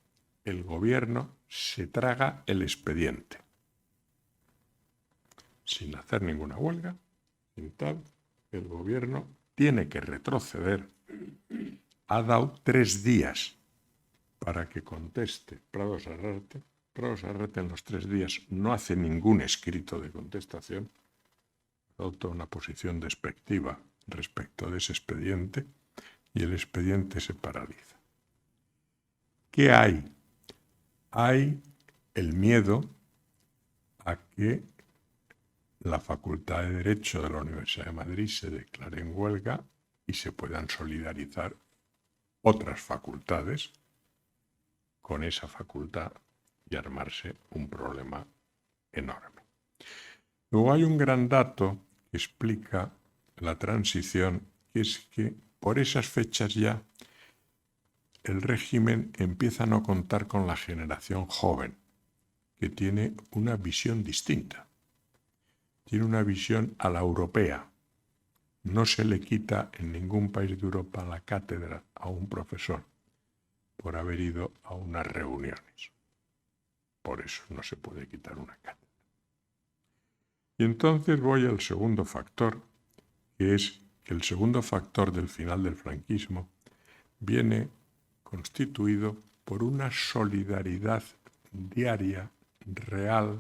el gobierno se traga el expediente. Sin hacer ninguna huelga, sin tal, el gobierno tiene que retroceder. Ha dado 3 días para que conteste Prado Sarrarte. Prado Sarrarte en los 3 días no hace ningún escrito de contestación, adopta una posición despectiva respecto de ese expediente y el expediente se paraliza. ¿Qué hay? Hay el miedo a que la Facultad de Derecho de la Universidad de Madrid se declare en huelga y se puedan solidarizar otras facultades con esa facultad y armarse un problema enorme. Luego hay un gran dato que explica la transición, que es que por esas fechas ya el régimen empieza a no contar con la generación joven, que tiene una visión distinta. Tiene una visión a la europea. No se le quita en ningún país de Europa la cátedra a un profesor por haber ido a unas reuniones. Por eso no se puede quitar una cátedra. Y entonces voy al segundo factor, que es que el segundo factor del final del franquismo viene constituido por una solidaridad diaria, real,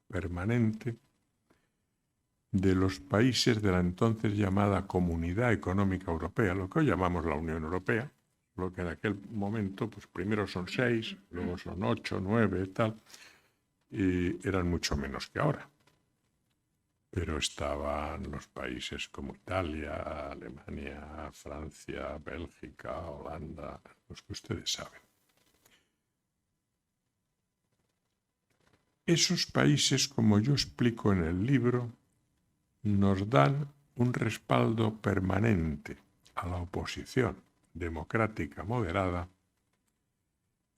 permanente, de los países de la entonces llamada Comunidad Económica Europea, lo que hoy llamamos la Unión Europea, lo que en aquel momento, pues primero son 6, luego son 8, 9, tal, y eran mucho menos que ahora. Pero estaban los países como Italia, Alemania, Francia, Bélgica, Holanda, los que ustedes saben. Esos países, como yo explico en el libro, nos dan un respaldo permanente a la oposición democrática moderada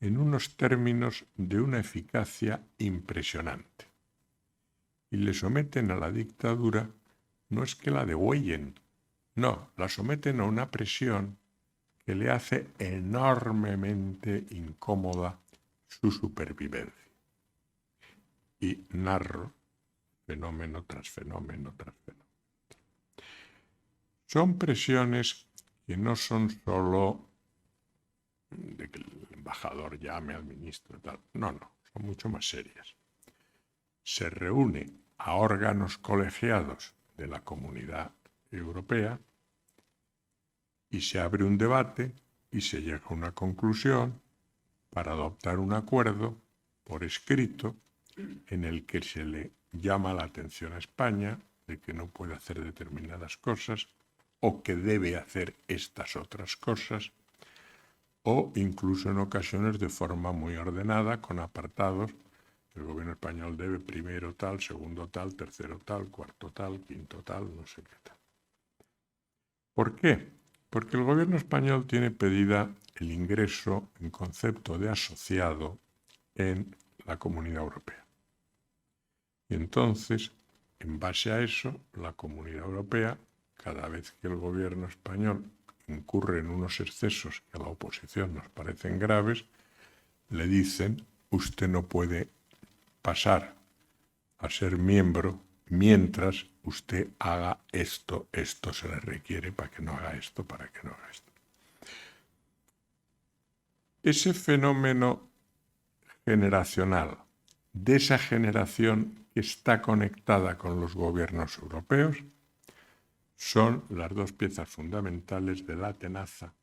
en unos términos de una eficacia impresionante. Y le someten a la dictadura, no es que la degüellen, no, la someten a una presión que le hace enormemente incómoda su supervivencia. Y narro fenómeno tras fenómeno tras fenómeno. Son presiones que no son solo de que el embajador llame al ministro y tal. No, son mucho más serias. Se reúne a órganos colegiados de la Comunidad Europea y se abre un debate y se llega a una conclusión para adoptar un acuerdo por escrito en el que se le llama la atención a España de que no puede hacer determinadas cosas o que debe hacer estas otras cosas, o incluso en ocasiones de forma muy ordenada, con apartados. El gobierno español debe primero tal, segundo tal, tercero tal, cuarto tal, quinto tal, no sé qué tal. ¿Por qué? Porque el gobierno español tiene pedida el ingreso en concepto de asociado en la Comunidad Europea. Y entonces, en base a eso, la Comunidad Europea, cada vez que el gobierno español incurre en unos excesos que a la oposición nos parecen graves, le dicen: usted no puede pasar a ser miembro mientras usted haga esto se le requiere para que no haga esto, para que no haga esto. Ese fenómeno generacional, de esa generación que está conectada con los gobiernos europeos, son las dos piezas fundamentales de la tenaza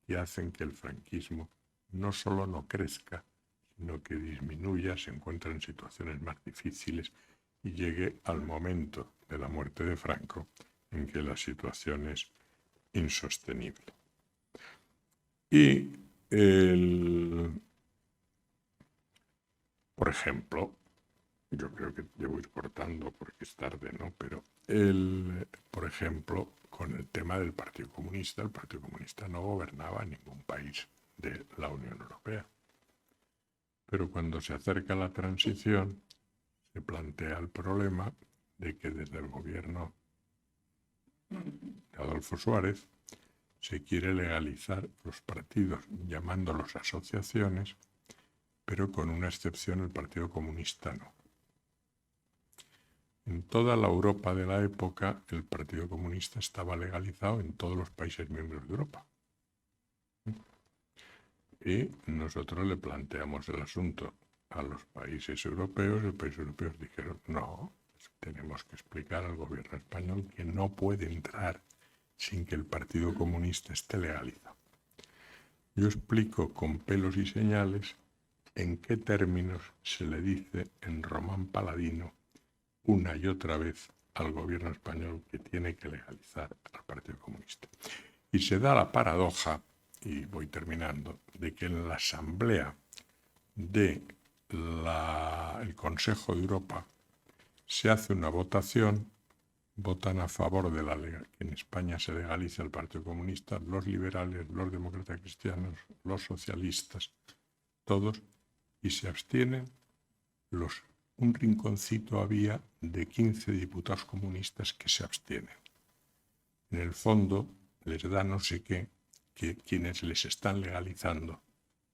que hacen que el franquismo no solo no crezca, sino que disminuya, se encuentre en situaciones más difíciles y llegue al momento de la muerte de Franco en que la situación es insostenible. Y por ejemplo, yo creo que debo ir cortando porque es tarde, ¿no? Pero por ejemplo, con el tema del Partido Comunista, el Partido Comunista no gobernaba ningún país de la Unión Europea. Pero cuando se acerca la transición, se plantea el problema de que desde el gobierno de Adolfo Suárez se quiere legalizar los partidos, llamándolos asociaciones, pero con una excepción: el Partido Comunista no. En toda la Europa de la época, el Partido Comunista estaba legalizado en todos los países miembros de Europa. Y nosotros le planteamos el asunto a los países europeos. Los países europeos dijeron: no, tenemos que explicar al gobierno español que no puede entrar sin que el Partido Comunista esté legalizado. Yo explico con pelos y señales en qué términos se le dice en Román Paladino una y otra vez al gobierno español que tiene que legalizar al Partido Comunista. Y se da la paradoja, y voy terminando, de que en la asamblea del Consejo de Europa se hace una votación, votan a favor de que en España se legalice el Partido Comunista los liberales, los demócratas cristianos, los socialistas, todos, y se abstienen un rinconcito había de 15 diputados comunistas que se abstienen. En el fondo les da no sé qué, que quienes les están legalizando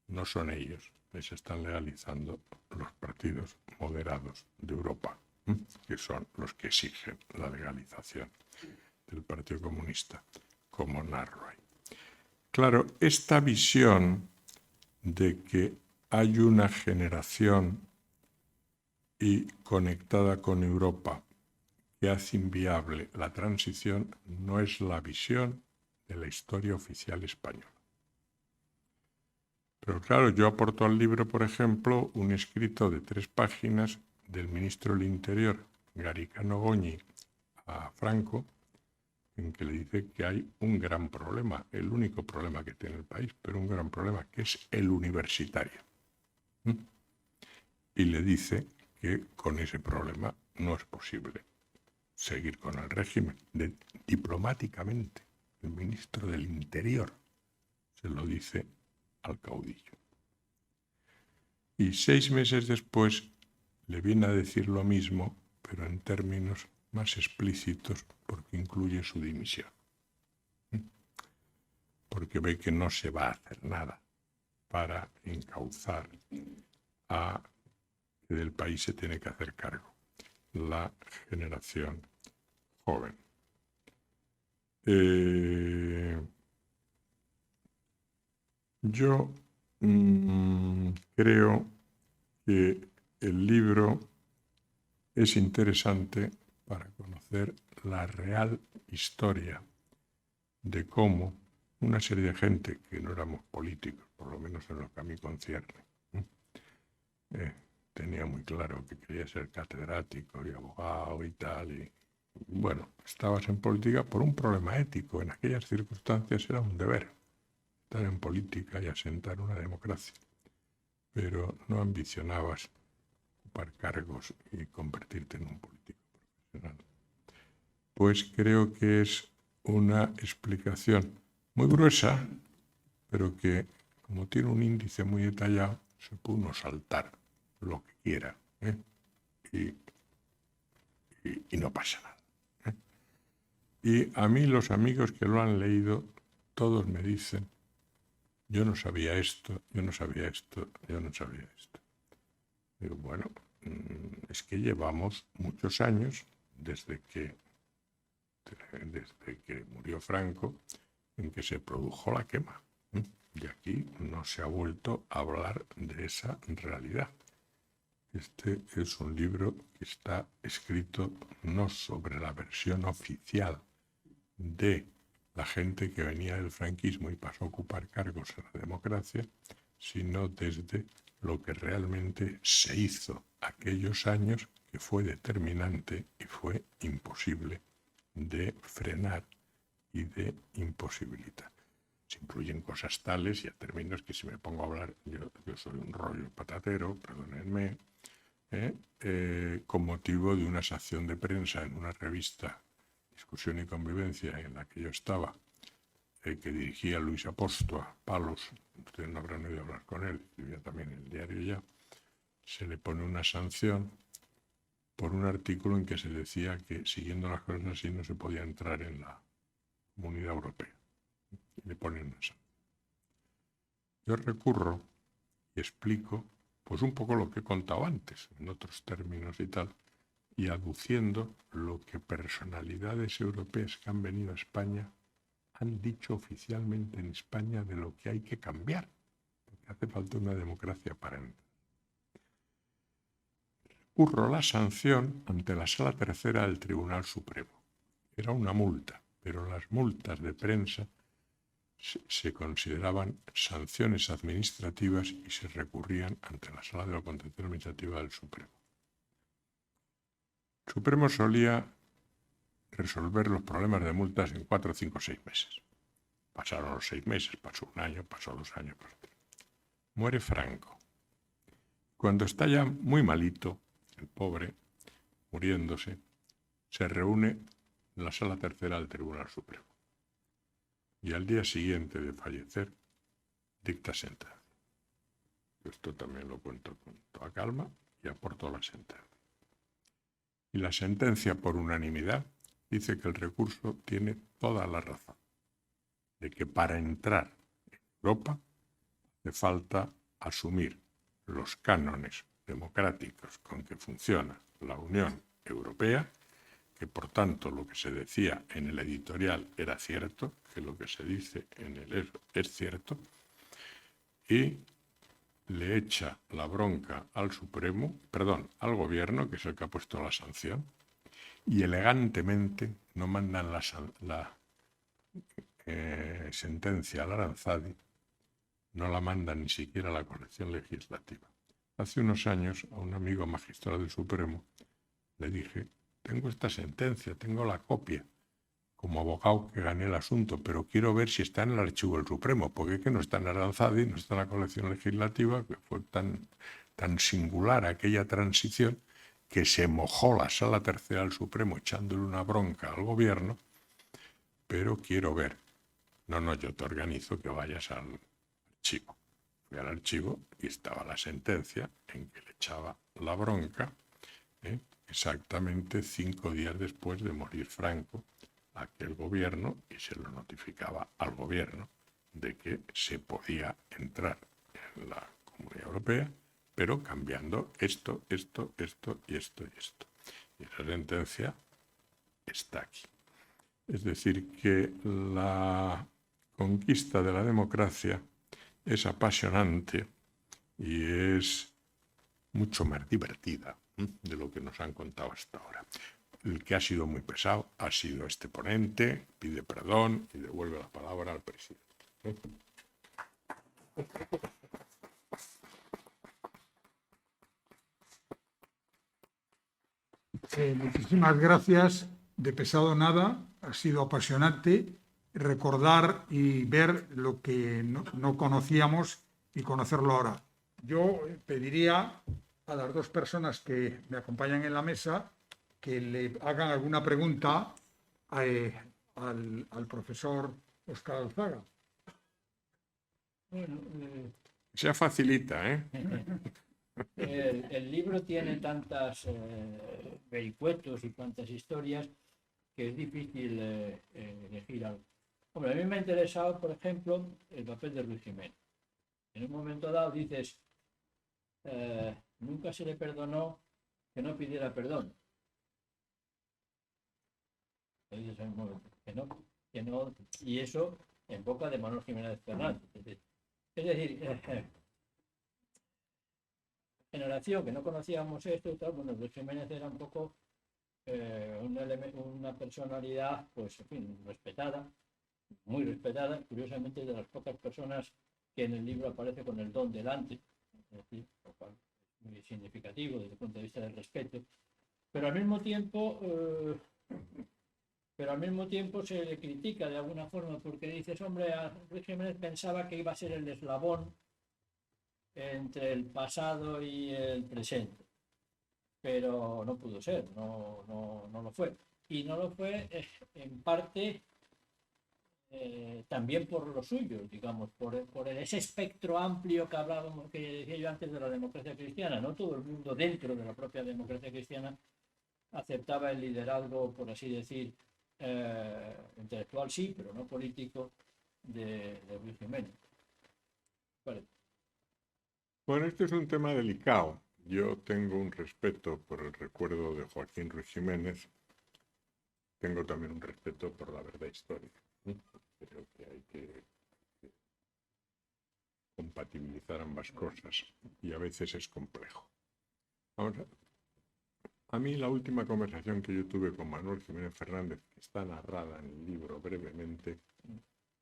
no son ellos, les están legalizando los partidos moderados de Europa, que son los que exigen la legalización del Partido Comunista, como narro ahí. Claro, esta visión de que hay una generación y conectada con Europa que hace inviable la transición no es la visión de la historia oficial española. Pero claro, yo aporto al libro, por ejemplo, un escrito de 3 páginas del ministro del Interior, Garicano Goñi, a Franco, en que le dice que hay un gran problema, el único problema que tiene el país, pero un gran problema, que es el universitario. Y le dice que con ese problema no es posible seguir con el régimen. Diplomáticamente, el ministro del Interior se lo dice al caudillo. Y 6 meses después le viene a decir lo mismo, pero en términos más explícitos, porque incluye su dimisión. Porque ve que no se va a hacer nada para encauzar a que del país se tiene que hacer cargo la generación joven. Yo creo que el libro es interesante para conocer la real historia de cómo una serie de gente que no éramos políticos, por lo menos en lo que a mí concierne, tenía muy claro que quería ser catedrático y abogado y tal, y bueno, estabas en política por un problema ético. En aquellas circunstancias era un deber estar en política y asentar una democracia, pero no ambicionabas ocupar cargos y convertirte en un político profesional. Pues creo que es una explicación muy gruesa, pero que, como tiene un índice muy detallado, se puede uno saltar lo que quiera, y no pasa nada. Y a mí los amigos que lo han leído, todos me dicen, yo no sabía esto, yo no sabía esto, yo no sabía esto. Digo, bueno, es que llevamos muchos años desde que murió Franco, en que se produjo la quema. Y aquí no se ha vuelto a hablar de esa realidad. Este es un libro que está escrito no sobre la versión oficial de la gente que venía del franquismo y pasó a ocupar cargos en la democracia, sino desde lo que realmente se hizo aquellos años, que fue determinante y fue imposible de frenar y de imposibilitar. Se incluyen cosas tales y a términos que si me pongo a hablar, yo soy un rollo patatero, perdónenme, con motivo de una sección de prensa en una revista, Discusión y Convivencia, en la que yo estaba, que dirigía Luis Apóstol Palos, ustedes no habrán oído hablar con él, escribía también en el diario Ya, se le pone una sanción por un artículo en que se decía que siguiendo las cosas así no se podía entrar en la Comunidad Europea. Y le ponen una sanción. Yo recurro y explico pues un poco lo que he contado antes, en otros términos y tal, y aduciendo lo que personalidades europeas que han venido a España han dicho oficialmente en España de lo que hay que cambiar, porque hace falta una democracia para entrar. Recurro la sanción ante la Sala Tercera del Tribunal Supremo. Era una multa, pero las multas de prensa se consideraban sanciones administrativas y se recurrían ante la Sala de la Contencioso Administrativa del Supremo. El Supremo solía resolver los problemas de multas en 4, 5, 6 meses. Pasaron los 6 meses, pasó un año, pasó 2 años, pasó 3. Muere Franco. Cuando está ya muy malito, el pobre, muriéndose, se reúne en la Sala Tercera del Tribunal Supremo. Y al día siguiente de fallecer, dicta sentencia. Esto también lo cuento con toda calma y aporto la sentencia. Y la sentencia, por unanimidad, dice que el recurso tiene toda la razón, de que para entrar en Europa hace falta asumir los cánones democráticos con que funciona la Unión Europea, que por tanto lo que se decía en el editorial era cierto, que lo que se dice en el es cierto, y le echa la bronca al al gobierno, que es el que ha puesto la sanción, y elegantemente no mandan la sentencia al Aranzadi, no la mandan ni siquiera a la colección legislativa. Hace unos años a un amigo magistrado del Supremo le dije: tengo esta sentencia, tengo la copia, como abogado que gané el asunto, pero quiero ver si está en el archivo del Supremo, porque es que no está en Aranzadi, no está en la colección legislativa, que fue tan singular aquella transición que se mojó la Sala Tercera del Supremo echándole una bronca al gobierno, pero quiero ver. No, yo te organizo que vayas al archivo. Fui al archivo y estaba la sentencia en que le echaba la bronca, exactamente 5 días después de morir Franco, a aquel gobierno, y se lo notificaba al gobierno de que se podía entrar en la Comunidad Europea, pero cambiando esto y esto. Y esa sentencia está aquí. Es decir, que la conquista de la democracia es apasionante y es mucho más divertida de lo que nos han contado hasta ahora. El que ha sido muy pesado ha sido este ponente, pide perdón y devuelve la palabra al presidente. Muchísimas gracias. De pesado nada, ha sido apasionante recordar y ver lo que no conocíamos y conocerlo ahora. Yo pediría a las dos personas que me acompañan en la mesa que le hagan alguna pregunta al profesor Óscar Alzaga. Bueno, Se facilita, ¿eh? el libro tiene tantas vericuetos y tantas historias que es difícil elegir algo. Hombre, a mí me ha interesado, por ejemplo, el papel de Ruiz Jiménez. En un momento dado dices, nunca se le perdonó que no pidiera perdón. Dices, en un momento, que no, y eso en boca de Manuel Jiménez Fernández. Es decir, generación que no conocíamos esto y tal, bueno, Ruiz Jiménez era un poco una personalidad, pues, en fin, respetada, muy respetada, curiosamente de las pocas personas que en el libro aparece con el don delante, es decir, lo cual es muy significativo desde el punto de vista del respeto, pero al mismo tiempo se le critica de alguna forma porque dices, hombre, a Ruiz Jiménez pensaba que iba a ser el eslabón entre el pasado y el presente, pero no pudo ser, no lo fue. Y no lo fue en parte también por lo suyo, digamos, por ese espectro amplio que hablábamos, que decía yo antes, de la democracia cristiana. No todo el mundo dentro de la propia democracia cristiana aceptaba el liderazgo, por así decir, intelectual sí, pero no político, de Ruiz Jiménez. Vale. Bueno, este es un tema delicado. Yo tengo un respeto por el recuerdo de Joaquín Ruiz Jiménez. Tengo también un respeto por la verdad histórica. Creo que hay que compatibilizar ambas cosas y a veces es complejo. Vamos a mí la última conversación que yo tuve con Manuel Jiménez Fernández, que está narrada en el libro brevemente,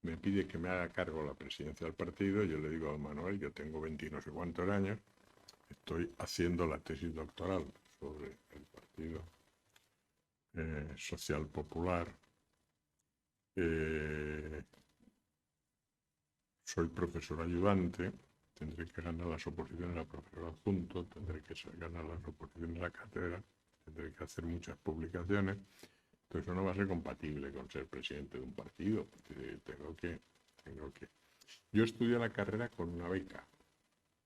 me pide que me haga cargo la presidencia del partido. Yo le digo a Manuel, yo tengo 20 y no sé cuántos años, estoy haciendo la tesis doctoral sobre el Partido Social Popular. Soy profesor ayudante, tendré que ganar las oposiciones a profesor adjunto, tendré que ganar las oposiciones a cátedra, tendré que hacer muchas publicaciones. Entonces eso no va a ser compatible con ser presidente de un partido. Tengo que. Yo estudié la carrera con una beca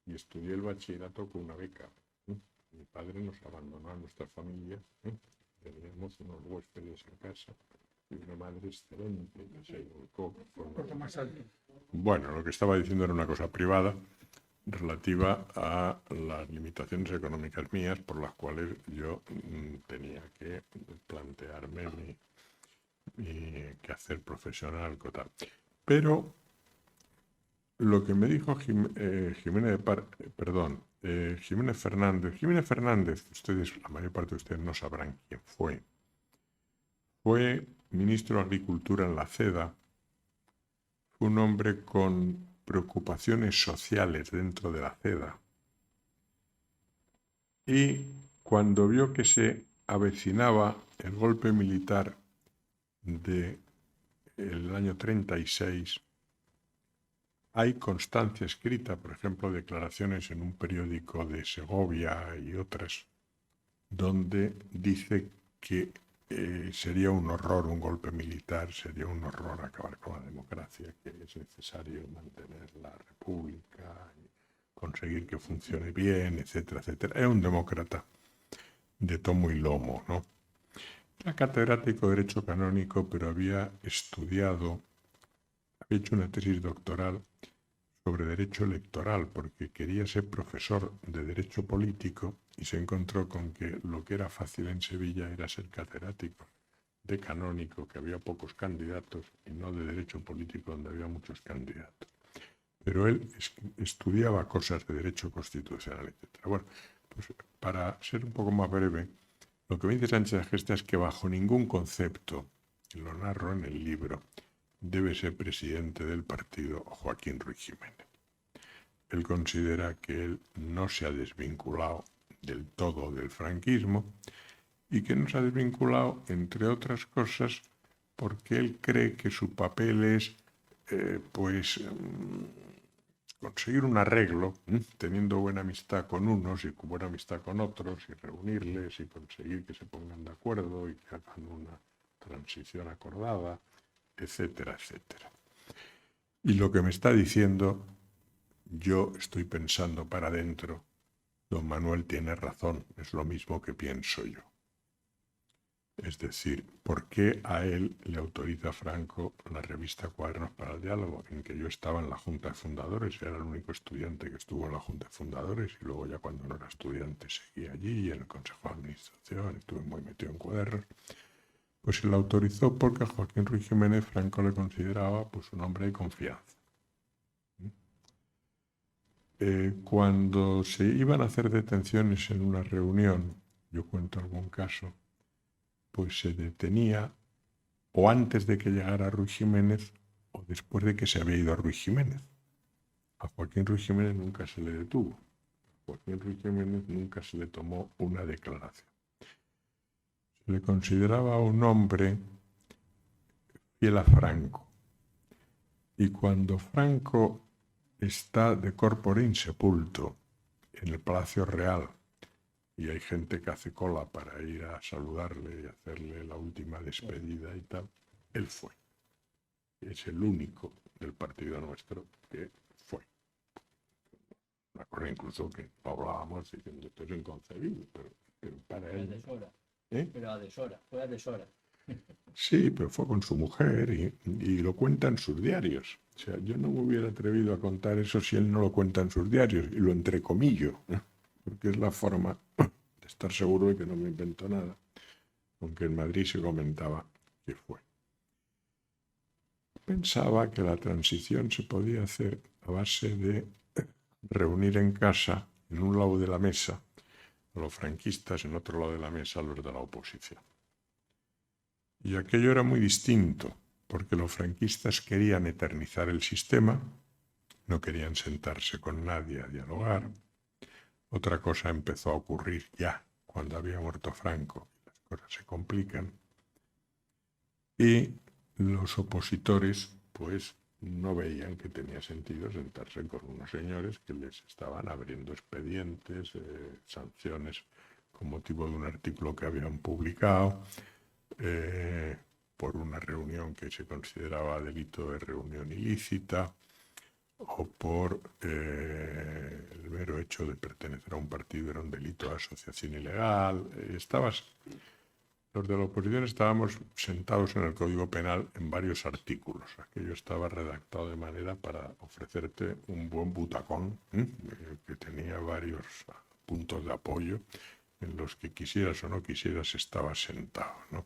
y estudié el bachillerato con una beca. Mi padre nos abandonó a nuestra familia. Teníamos unos huéspedes en casa y una madre excelente que se volcó. Un poco más alto. Bueno, lo que estaba diciendo era una cosa privada. relativa a las limitaciones económicas mías por las cuales yo tenía que plantearme mi quehacer profesional. Pero lo que me dijo Jiménez Fernández, ustedes, la mayor parte de ustedes no sabrán quién fue. Fue ministro de Agricultura en la CEDA. Fue un hombre con preocupaciones sociales dentro de la CEDA. Y cuando vio que se avecinaba el golpe militar del año 36, hay constancia escrita, por ejemplo, declaraciones en un periódico de Segovia y otras, donde dice que sería un horror un golpe militar, sería un horror acabar con la democracia, que es necesario mantener la república, conseguir que funcione bien, etcétera, etcétera. Era un demócrata de tomo y lomo, ¿no? Era catedrático de Derecho Canónico, pero había hecho una tesis doctoral sobre Derecho Electoral, porque quería ser profesor de Derecho Político y se encontró con que lo que era fácil en Sevilla era ser catedrático de Canónico, que había pocos candidatos, y no de Derecho Político, donde había muchos candidatos. Pero él estudiaba cosas de Derecho Constitucional, etc. Bueno, pues para ser un poco más breve, lo que me dice Sánchez Gesta es que bajo ningún concepto, y lo narro en el libro, debe ser presidente del partido Joaquín Ruiz Jiménez. Él considera que él no se ha desvinculado del todo del franquismo y que no se ha desvinculado, entre otras cosas, porque él cree que su papel es, conseguir un arreglo, teniendo buena amistad con unos y buena amistad con otros, y reunirles y conseguir que se pongan de acuerdo y que hagan una transición acordada, etcétera, etcétera. Y lo que me está diciendo, yo estoy pensando para adentro, don Manuel tiene razón, es lo mismo que pienso yo. Es decir, ¿por qué a él le autoriza Franco la revista Cuadernos para el Diálogo, en que yo estaba en la Junta de Fundadores, era el único estudiante que estuvo en la Junta de Fundadores, y luego ya cuando no era estudiante seguí allí, en el Consejo de Administración, estuve muy metido en Cuadernos? Pues se lo autorizó porque a Joaquín Ruiz Jiménez Franco le consideraba pues un hombre de confianza. Cuando se iban a hacer detenciones en una reunión, yo cuento algún caso, pues se detenía o antes de que llegara Ruiz Jiménez o después de que se había ido a Ruiz Jiménez. A Joaquín Ruiz Jiménez nunca se le detuvo. A Joaquín Ruiz Jiménez nunca se le tomó una declaración. Se le consideraba un hombre fiel a Franco. Y cuando Franco está de corpore insepulto en el Palacio Real y hay gente que hace cola para ir a saludarle y hacerle la última despedida y tal, él fue. Es el único del partido nuestro que fue. Me acuerdo incluso que hablábamos diciendo esto es inconcebible, pero para él... Pero a deshora, fue a deshora. Sí, pero fue con su mujer y lo cuenta en sus diarios. O sea, yo no me hubiera atrevido a contar eso si él no lo cuenta en sus diarios, y lo entrecomillo, ¿no? Porque es la forma de estar seguro de que no me invento nada, aunque en Madrid se comentaba que fue. Pensaba que la transición se podía hacer a base de reunir en casa, en un lado de la mesa, a los franquistas, en otro lado de la mesa a los de la oposición. Y aquello era muy distinto, porque los franquistas querían eternizar el sistema, no querían sentarse con nadie a dialogar. Otra cosa empezó a ocurrir ya, cuando había muerto Franco, las cosas se complican. Y los opositores, pues, no veían que tenía sentido sentarse con unos señores que les estaban abriendo expedientes, sanciones con motivo de un artículo que habían publicado, por una reunión que se consideraba delito de reunión ilícita, o por el mero hecho de pertenecer a un partido era un delito de asociación ilegal. los de la oposición estábamos sentados en el Código Penal en varios artículos. Aquello estaba redactado de manera para ofrecerte un buen butacón, que tenía varios puntos de apoyo en los que quisieras o no quisieras estabas sentado, ¿no?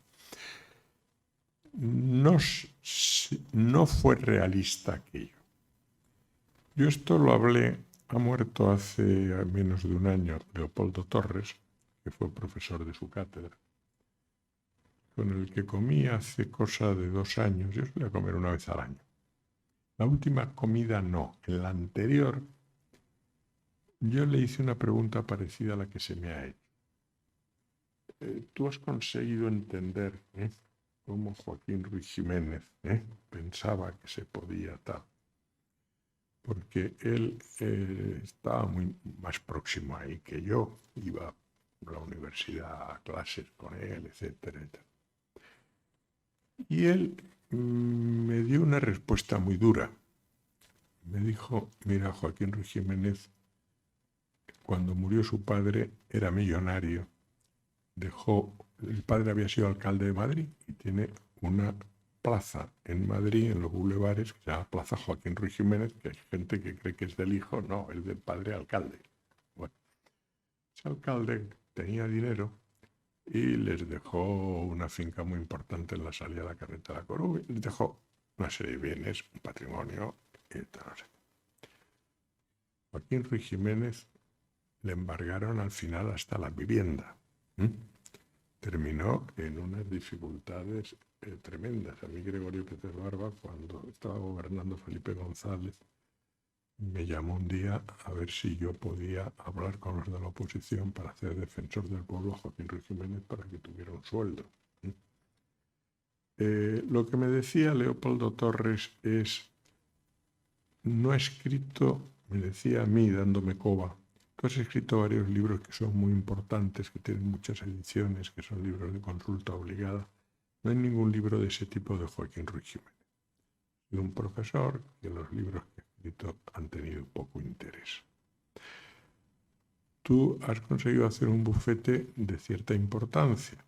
No fue realista aquello. Yo esto lo hablé, ha muerto hace menos de un año Leopoldo Torres, que fue profesor de su cátedra, con el que comí hace cosa de 2 años. Yo solía comer una vez al año. La última comida no. En la anterior yo le hice una pregunta parecida a la que se me ha hecho. ¿Tú has conseguido entender cómo Joaquín Ruiz Jiménez pensaba que se podía tal? Porque él estaba más próximo ahí que yo. Iba a la universidad a clases con él, etcétera, etcétera. Y él me dio una respuesta muy dura. Me dijo, mira, Joaquín Ruiz Jiménez, cuando murió su padre, era millonario. El padre había sido alcalde de Madrid y tiene una plaza en Madrid, en los bulevares, que se llama Plaza Joaquín Ruiz Jiménez, que hay gente que cree que es del hijo, no, es del padre alcalde. Bueno, ese alcalde tenía dinero y les dejó una finca muy importante en la salida de la carretera Corú, les dejó una serie de bienes, un patrimonio, y tal, no sé. Joaquín Ruiz Jiménez le embargaron al final hasta la vivienda. Terminó en unas dificultades tremendas. A mí Gregorio Pérez Barba, cuando estaba gobernando Felipe González, me llamó un día a ver si yo podía hablar con los de la oposición para hacer defensor del pueblo a Joaquín Ruiz Jiménez para que tuviera un sueldo. Lo que me decía Leopoldo Torres es, no he escrito, me decía a mí dándome coba, tú has escrito varios libros que son muy importantes, que tienen muchas ediciones, que son libros de consulta obligada. No hay ningún libro de ese tipo de Joaquín Ruiz Jiménez. De un profesor que los libros que ha escrito han tenido poco interés. Tú has conseguido hacer un bufete de cierta importancia.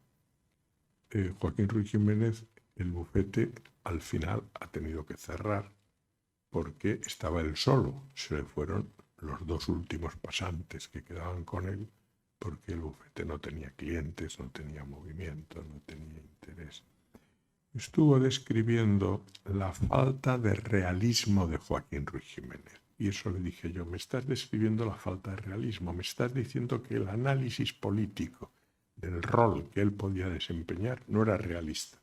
Joaquín Ruiz Jiménez, el bufete al final ha tenido que cerrar porque estaba él solo. Se le fueron los 2 últimos pasantes que quedaban con él porque el bufete no tenía clientes, no tenía movimiento, no tenía interés. Estuvo describiendo la falta de realismo de Joaquín Ruiz Jiménez. Y eso le dije yo, me estás describiendo la falta de realismo, me estás diciendo que el análisis político del rol que él podía desempeñar no era realista.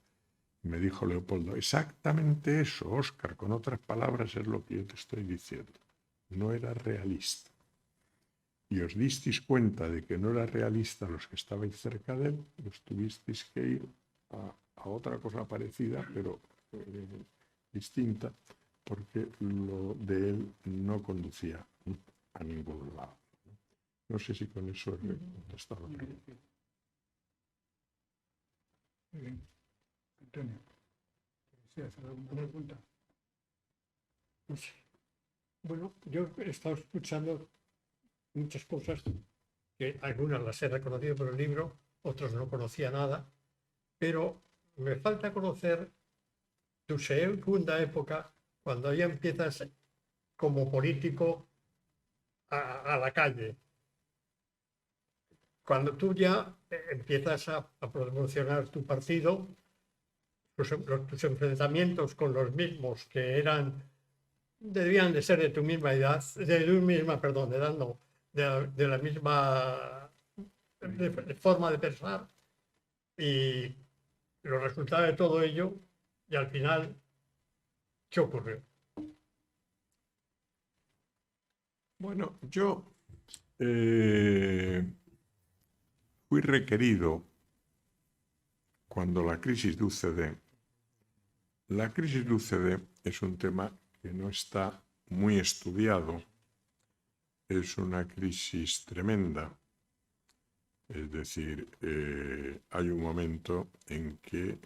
Y me dijo Leopoldo, exactamente eso, Óscar, con otras palabras es lo que yo te estoy diciendo. No era realista. Y os disteis cuenta de que no era realista los que estabais cerca de él, os tuvisteis que ir a otra cosa parecida, pero distinta, porque lo de él no conducía a ningún lado. No sé si con eso he contestado la pregunta. Muy bien. Antonio, ¿quieres hacer alguna pregunta? Sí. Bueno, yo he estado escuchando muchas cosas, que algunas las he reconocido por el libro, otras no conocía nada, pero me falta conocer tu segunda época, cuando ya empiezas como político a la calle. Cuando tú ya empiezas a promocionar tu partido, tus enfrentamientos con los mismos que debían de ser de tu misma edad, de la misma forma de pensar, y los resultados de todo ello, y al final, ¿qué ocurrió? Bueno, yo fui requerido cuando la crisis de UCD. La crisis de UCD es un tema que no está muy estudiado. Es una crisis tremenda. Es decir, hay un momento en que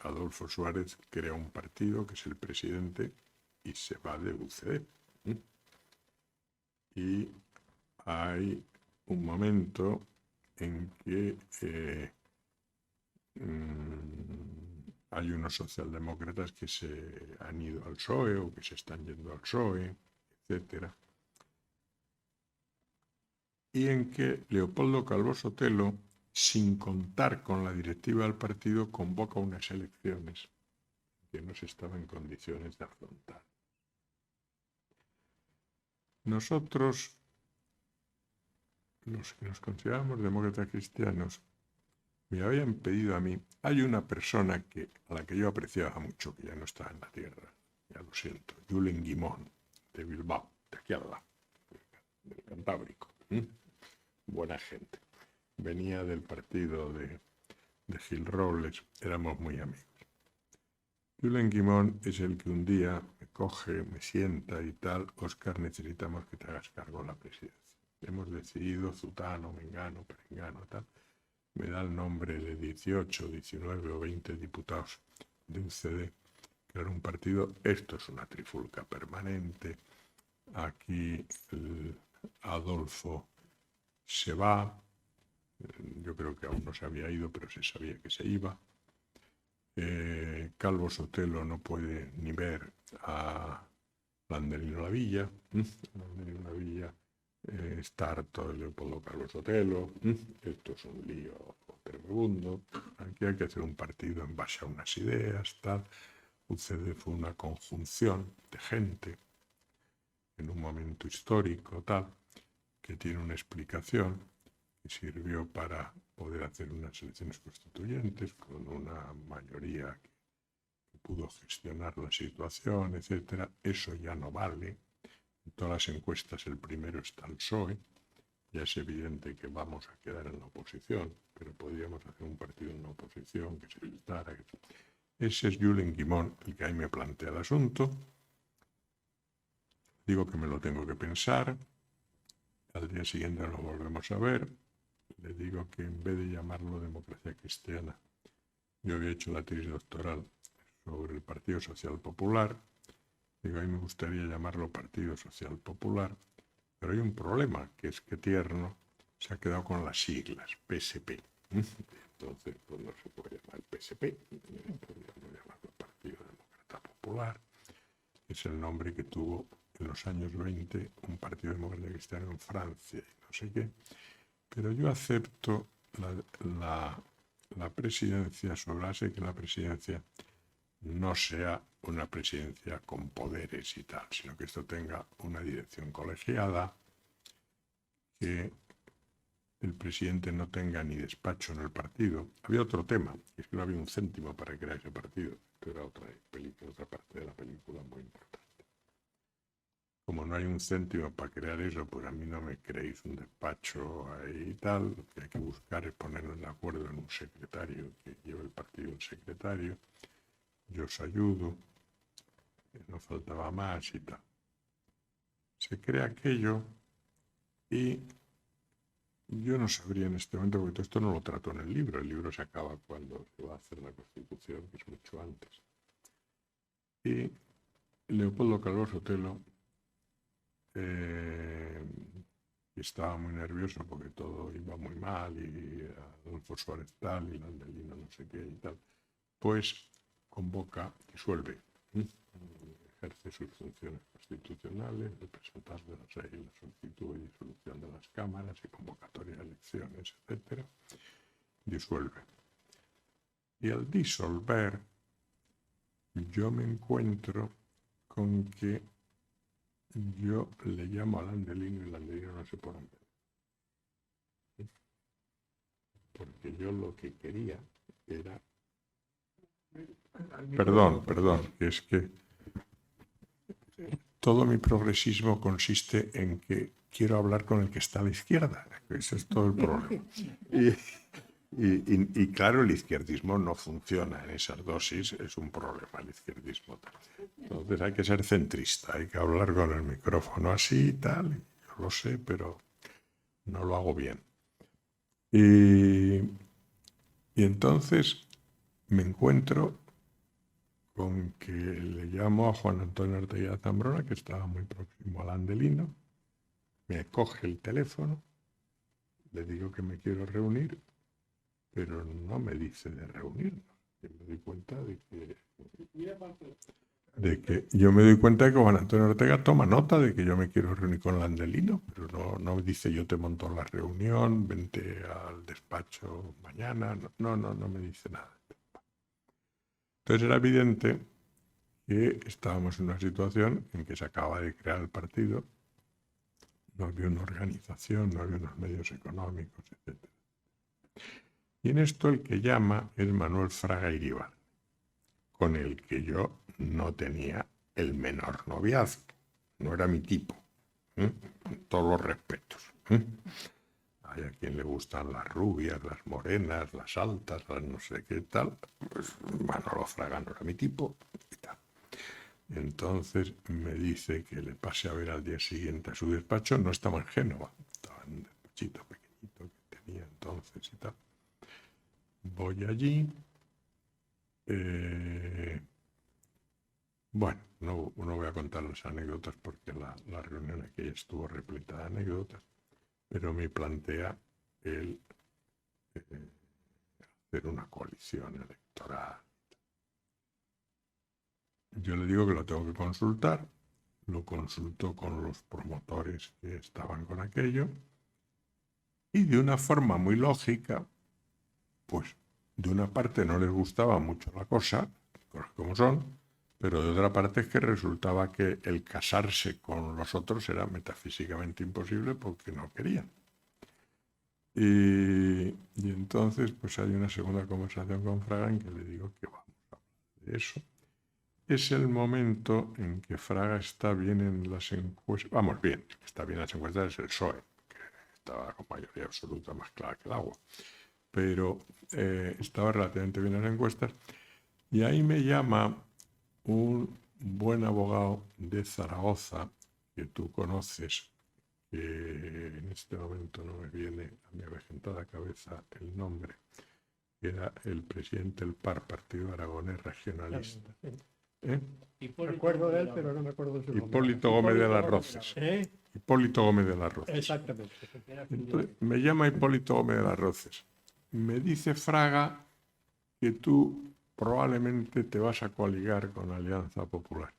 Adolfo Suárez crea un partido, que es el presidente, y se va de UCD. Y hay un momento en que Hay unos socialdemócratas que se han ido al PSOE o que se están yendo al PSOE, etcétera. Y en que Leopoldo Calvo Sotelo, sin contar con la directiva del partido, convoca unas elecciones que no se estaba en condiciones de afrontar. Nosotros, los que nos consideramos demócratas cristianos, me habían pedido a mí, hay una persona a la que yo apreciaba mucho, que ya no está en la tierra, ya lo siento, Julen Guimón, de Bilbao, de aquí al lado, del Cantábrico. Buena gente. Venía del partido de Gil Robles, éramos muy amigos. Julen Guimón es el que un día me coge, me sienta y tal, Óscar, necesitamos que te hagas cargo de la presidencia. Hemos decidido, Zutano, Mengano, Perengano, tal. Me da el nombre de 18, 19 o 20 diputados de UCD, que era un partido. Esto es una trifulca permanente. Aquí Adolfo se va. Yo creo que aún no se había ido, pero se sabía que se iba. Calvo Sotelo no puede ni ver a Landelino Lavilla. Landelino Lavilla está harto de Leopoldo Calvo Sotelo. Esto es un lío tremebundo. Aquí hay que hacer un partido en base a unas ideas, tal. UCD fue una conjunción de gente en un momento histórico, tal, que tiene una explicación, que sirvió para poder hacer unas elecciones constituyentes con una mayoría que pudo gestionar la situación, etcétera. Eso ya no vale. En todas las encuestas el primero está el PSOE. Ya es evidente que vamos a quedar en la oposición, pero podríamos hacer un partido en la oposición que se gestara. Ese es Julen Guimón el que ahí me plantea el asunto. Digo que me lo tengo que pensar. Al día siguiente lo volvemos a ver. Le digo que en vez de llamarlo democracia cristiana, yo había hecho la tesis doctoral sobre el Partido Social Popular. Digo, a mí me gustaría llamarlo Partido Social Popular, pero hay un problema, que es que Tierno se ha quedado con las siglas, PSP. Entonces, pues no se puede llamar PSP, podríamos llamarlo Partido Demócrata Popular. Es el nombre que tuvo en los años 20 un Partido Demócrata Cristiano en Francia y no sé qué. Pero yo acepto la presidencia sobre la base de que la presidencia no sea una presidencia con poderes y tal, sino que esto tenga una dirección colegiada, que el presidente no tenga ni despacho en el partido. Había otro tema, es que no había un céntimo para crear ese partido. Esto era otra parte de la película muy importante. Como no hay un céntimo para crear eso, pues a mí no me creéis un despacho ahí y tal. Lo que hay que buscar es ponernos de acuerdo en un secretario que lleve el partido, el secretario. Yo os ayudo, no faltaba más y tal. Se crea aquello y yo no sabría en este momento, porque todo esto no lo trato en el libro se acaba cuando se va a hacer la Constitución, que es mucho antes. Y Leopoldo Calvo Sotelo estaba muy nervioso porque todo iba muy mal y Adolfo Suárez tal y Landelino no sé qué y tal, pues convoca, disuelve, ejerce sus funciones constitucionales de presentar la solicitud de disolución de las cámaras y convocatoria de elecciones, etcétera, disuelve. Y al disolver, yo me encuentro con que yo le llamo a Landelino y Landelino no se pone en vez. Porque yo lo que quería era... Perdón, que es que todo mi progresismo consiste en que quiero hablar con el que está a la izquierda. Ese es todo el problema. Y claro, el izquierdismo no funciona en esas dosis, es un problema el izquierdismo. Entonces hay que ser centrista, hay que hablar con el micrófono así y tal, yo lo sé, pero no lo hago bien. Y entonces me encuentro con que le llamo a Juan Antonio Ortega Zambrona, que estaba muy próximo a Landelino, me coge el teléfono, le digo que me quiero reunir pero no me dice de reunirnos. Yo me doy cuenta de que Juan Antonio Ortega toma nota de que yo me quiero reunir con Landelino, pero no me dice yo te monto la reunión, vente al despacho mañana, no me dice nada. Entonces era evidente que estábamos en una situación en que se acaba de crear el partido, no había una organización, no había unos medios económicos, etc. Y en esto el que llama es Manuel Fraga Iribarne, con el que yo no tenía el menor noviazgo, no era mi tipo, con todos los respetos. Hay a quien le gustan las rubias, las morenas, las altas, las no sé qué tal, pues Manolo Fraga no era mi tipo y tal. Entonces me dice que le pase a ver al día siguiente a su despacho, no estaba en Génova, estaba en un despachito pequeñito que tenía entonces y tal. Voy allí, bueno, no voy a contar las anécdotas porque la reunión aquella estuvo repleta de anécdotas, pero me plantea el hacer una coalición electoral. Yo le digo que lo tengo que consultar, lo consulto con los promotores que estaban con aquello, y de una forma muy lógica, pues de una parte no les gustaba mucho la cosa, cosas como son, pero de otra parte es que resultaba que el casarse con los otros era metafísicamente imposible porque no querían. Y entonces pues hay una segunda conversación con Fraga en que le digo que vamos a hablar de eso. Es el momento en que Fraga está bien en las encuestas, vamos bien, está bien en las encuestas es el PSOE, que estaba con mayoría absoluta más clara que el agua, pero estaba relativamente bien en las encuestas, y ahí me llama un buen abogado de Zaragoza, que tú conoces, que en este momento no me viene a mi avejentada cabeza el nombre, que era el presidente del PAR, Partido Aragonés Regionalista. Me acuerdo de él, pero no me acuerdo de su nombre. Hipólito Gómez de las Rozas. Hipólito Gómez de las Rozas. Exactamente. Entonces, me llama Hipólito Gómez de las Rozas. Me dice Fraga que tú probablemente te vas a coaligar con Alianza Popular.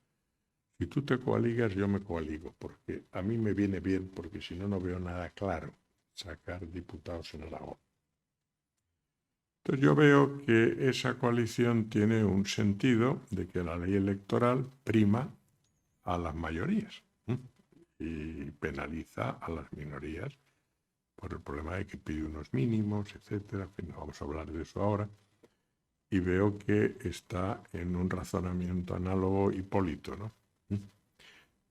Si tú te coaligas, yo me coaligo, porque a mí me viene bien, porque si no, no veo nada claro sacar diputados en Aragón. Entonces yo veo que esa coalición tiene un sentido de que la ley electoral prima a las mayorías y penaliza a las minorías por el problema de que pide unos mínimos, etcétera. En fin, no vamos a hablar de eso ahora. Y veo que está en un razonamiento análogo Hipólito, ¿no?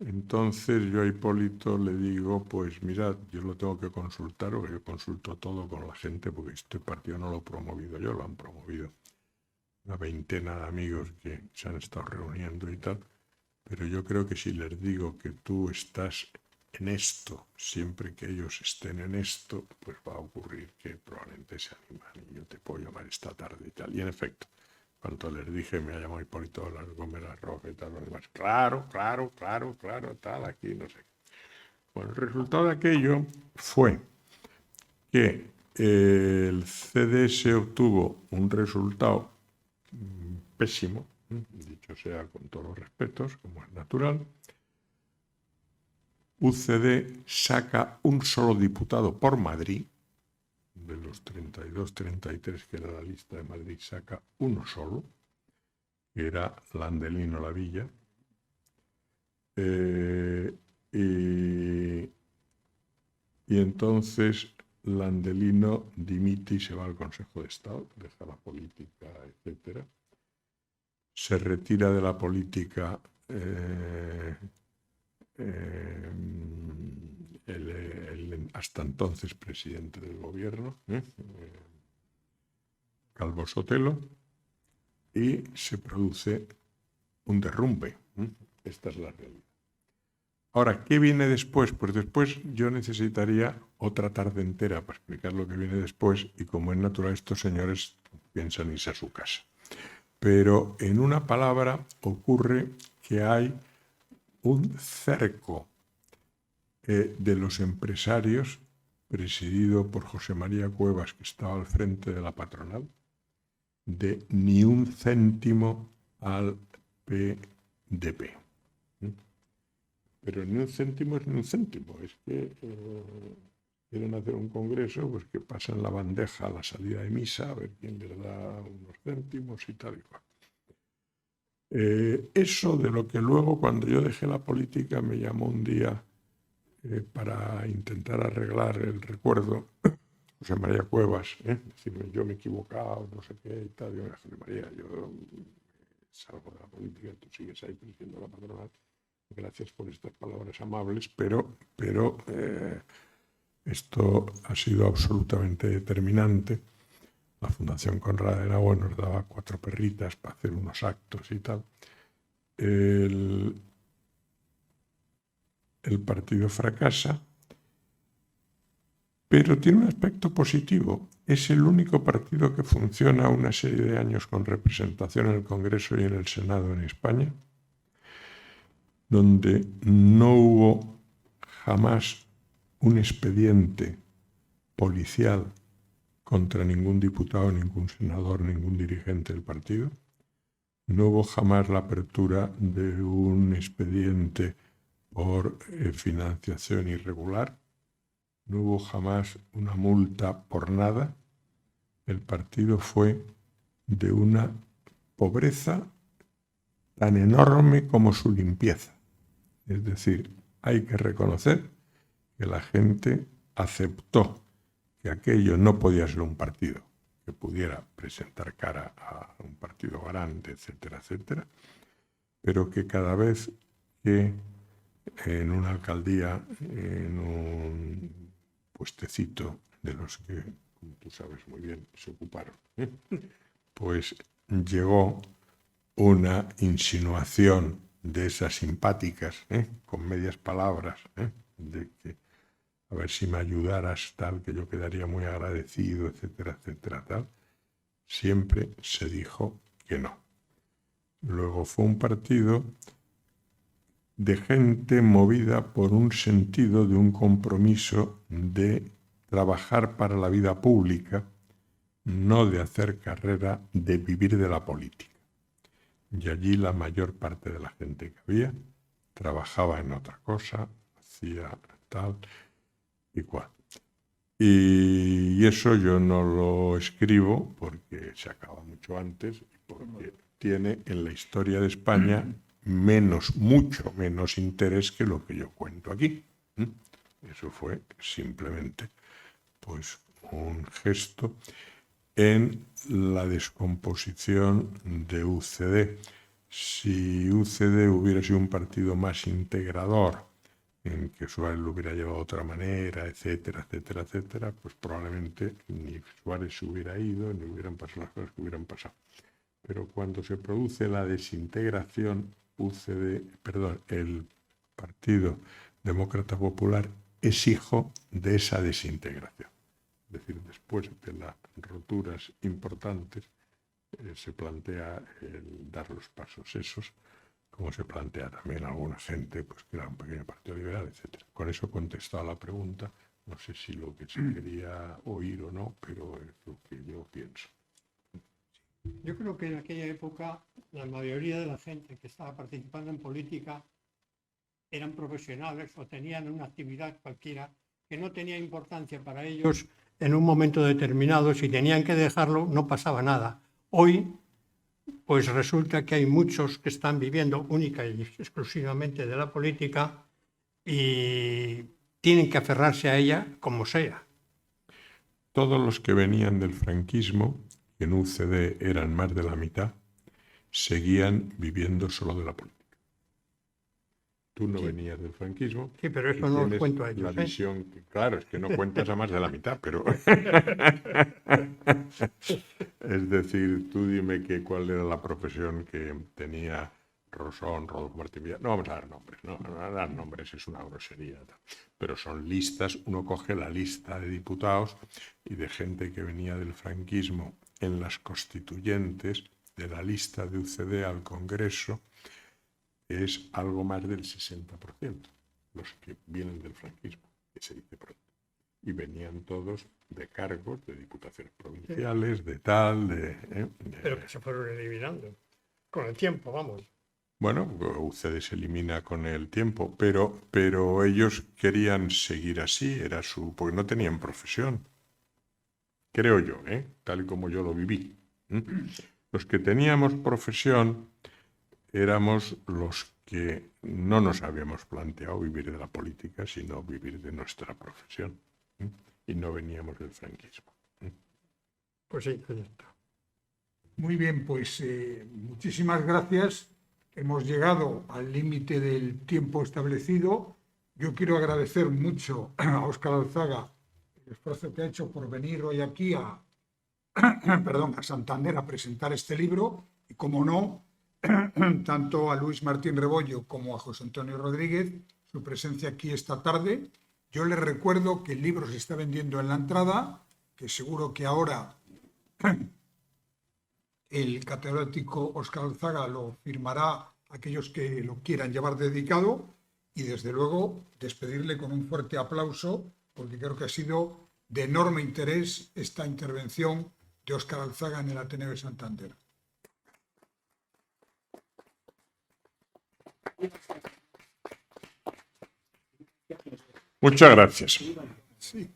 Entonces yo a Hipólito le digo, pues mirad, yo lo tengo que consultar, o yo consulto todo con la gente, porque este partido no lo he promovido yo, lo han promovido una veintena de amigos que se han estado reuniendo y tal, pero yo creo que si les digo que tú estás en esto, siempre que ellos estén en esto, pues va a ocurrir que probablemente se animan y yo te puedo llamar esta tarde y tal. Y en efecto, cuando les dije, me ha llamado Hipólito Gómez de las Rozas y tal, lo demás, claro, tal, aquí, no sé. Bueno, el resultado de aquello fue que el CDS obtuvo un resultado pésimo, dicho sea con todos los respetos, como es natural. UCD saca un solo diputado por Madrid, de los 32, 33 que era la lista de Madrid, saca uno solo, que era Landelino Lavilla. Y entonces Landelino dimite y se va al Consejo de Estado, deja la política, etc. Se retira de la política el hasta entonces presidente del gobierno, Calvo Sotelo, y se produce un derrumbe. Esta es la realidad. Ahora, ¿qué viene después? Pues después yo necesitaría otra tarde entera para explicar lo que viene después, y como es natural, estos señores piensan irse a su casa. Pero en una palabra ocurre que hay un cerco de los empresarios presidido por José María Cuevas, que estaba al frente de la patronal, de ni un céntimo al PDP. Pero ni un céntimo es ni un céntimo, es que quieren hacer un congreso, pues que pasan la bandeja a la salida de misa, a ver quién les da unos céntimos y tal y cual. Eso de lo que luego, cuando yo dejé la política, me llamó un día para intentar arreglar el recuerdo, José María Cuevas, decirme, yo me he equivocado, no sé qué y tal. Yo, José María, yo salgo de la política, tú sigues ahí presidiendo la patronal. Gracias por estas palabras amables, pero esto ha sido absolutamente determinante. La Fundación Konrad Adenauer nos daba 4 perritas para hacer unos actos y tal. El partido fracasa, pero tiene un aspecto positivo. Es el único partido que funciona una serie de años con representación en el Congreso y en el Senado en España, donde no hubo jamás un expediente policial contra ningún diputado, ningún senador, ningún dirigente del partido. No hubo jamás la apertura de un expediente por financiación irregular. No hubo jamás una multa por nada. El partido fue de una pobreza tan enorme como su limpieza. Es decir, hay que reconocer que la gente aceptó que aquello no podía ser un partido que pudiera presentar cara a un partido grande, etcétera, etcétera, pero que cada vez que en una alcaldía, en un puestecito de los que, como tú sabes muy bien, se ocuparon, pues llegó una insinuación de esas simpáticas, con medias palabras, de que a ver si me ayudaras, tal, que yo quedaría muy agradecido, etcétera, etcétera, tal. Siempre se dijo que no. Luego fue un partido de gente movida por un sentido de un compromiso de trabajar para la vida pública, no de hacer carrera, de vivir de la política. Y allí la mayor parte de la gente que había trabajaba en otra cosa, hacía tal y cual. Y eso yo no lo escribo porque se acaba mucho antes y porque tiene en la historia de España mucho menos interés que lo que yo cuento aquí. Eso fue simplemente pues un gesto en la descomposición de UCD. Si UCD hubiera sido un partido más integrador, en que Suárez lo hubiera llevado de otra manera, etcétera, etcétera, etcétera, pues probablemente ni Suárez se hubiera ido, ni hubieran pasado las cosas que hubieran pasado. Pero cuando se produce la desintegración, el Partido Demócrata Popular es hijo de esa desintegración. Es decir, después de las roturas importantes, se plantea el dar los pasos esos, como se plantea también alguna gente, pues que era un pequeño partido liberal, etc. Con eso he contestado a la pregunta. No sé si lo que se quería oír o no, pero es lo que yo pienso. Yo creo que en aquella época la mayoría de la gente que estaba participando en política eran profesionales o tenían una actividad cualquiera que no tenía importancia para ellos en un momento determinado. Si tenían que dejarlo, no pasaba nada. Hoy, pues resulta que hay muchos que están viviendo única y exclusivamente de la política y tienen que aferrarse a ella como sea. Todos los que venían del franquismo, que en UCD eran más de la mitad, seguían viviendo solo de la política. Tú no venías del franquismo. Sí, pero eso no lo cuento a ellos. La visión, claro, es que no cuentas a más de la mitad, pero... Es decir, tú dime cuál era la profesión que tenía Rosón, Rodolfo Martín Villa. No vamos a dar nombres, no dar nombres es una grosería. Pero son listas, uno coge la lista de diputados y de gente que venía del franquismo en las constituyentes, de la lista de UCD al Congreso, es algo más del 60%, los que vienen del franquismo, que se dice pronto. y venían todos de cargos de diputaciones provinciales, de tal, Pero que se fueron eliminando. Con el tiempo, vamos. Bueno, UCD se elimina con el tiempo, pero ellos querían seguir así, porque no tenían profesión. Creo yo, tal y como yo lo viví. Los que teníamos profesión éramos los que no nos habíamos planteado vivir de la política, sino vivir de nuestra profesión. Y no veníamos del franquismo. Pues sí, ahí está. Muy bien, pues muchísimas gracias. Hemos llegado al límite del tiempo establecido. Yo quiero agradecer mucho a Óscar Alzaga el esfuerzo que ha hecho por venir hoy aquí a Santander a presentar este libro y, como no, tanto a Luis Martín Rebollo como a José Antonio Rodríguez, su presencia aquí esta tarde. Yo les recuerdo que el libro se está vendiendo en la entrada, que seguro que ahora el catedrático Óscar Alzaga lo firmará a aquellos que lo quieran llevar dedicado y, desde luego, despedirle con un fuerte aplauso, porque creo que ha sido de enorme interés esta intervención de Óscar Alzaga en el Ateneo de Santander. Muchas gracias. Sí.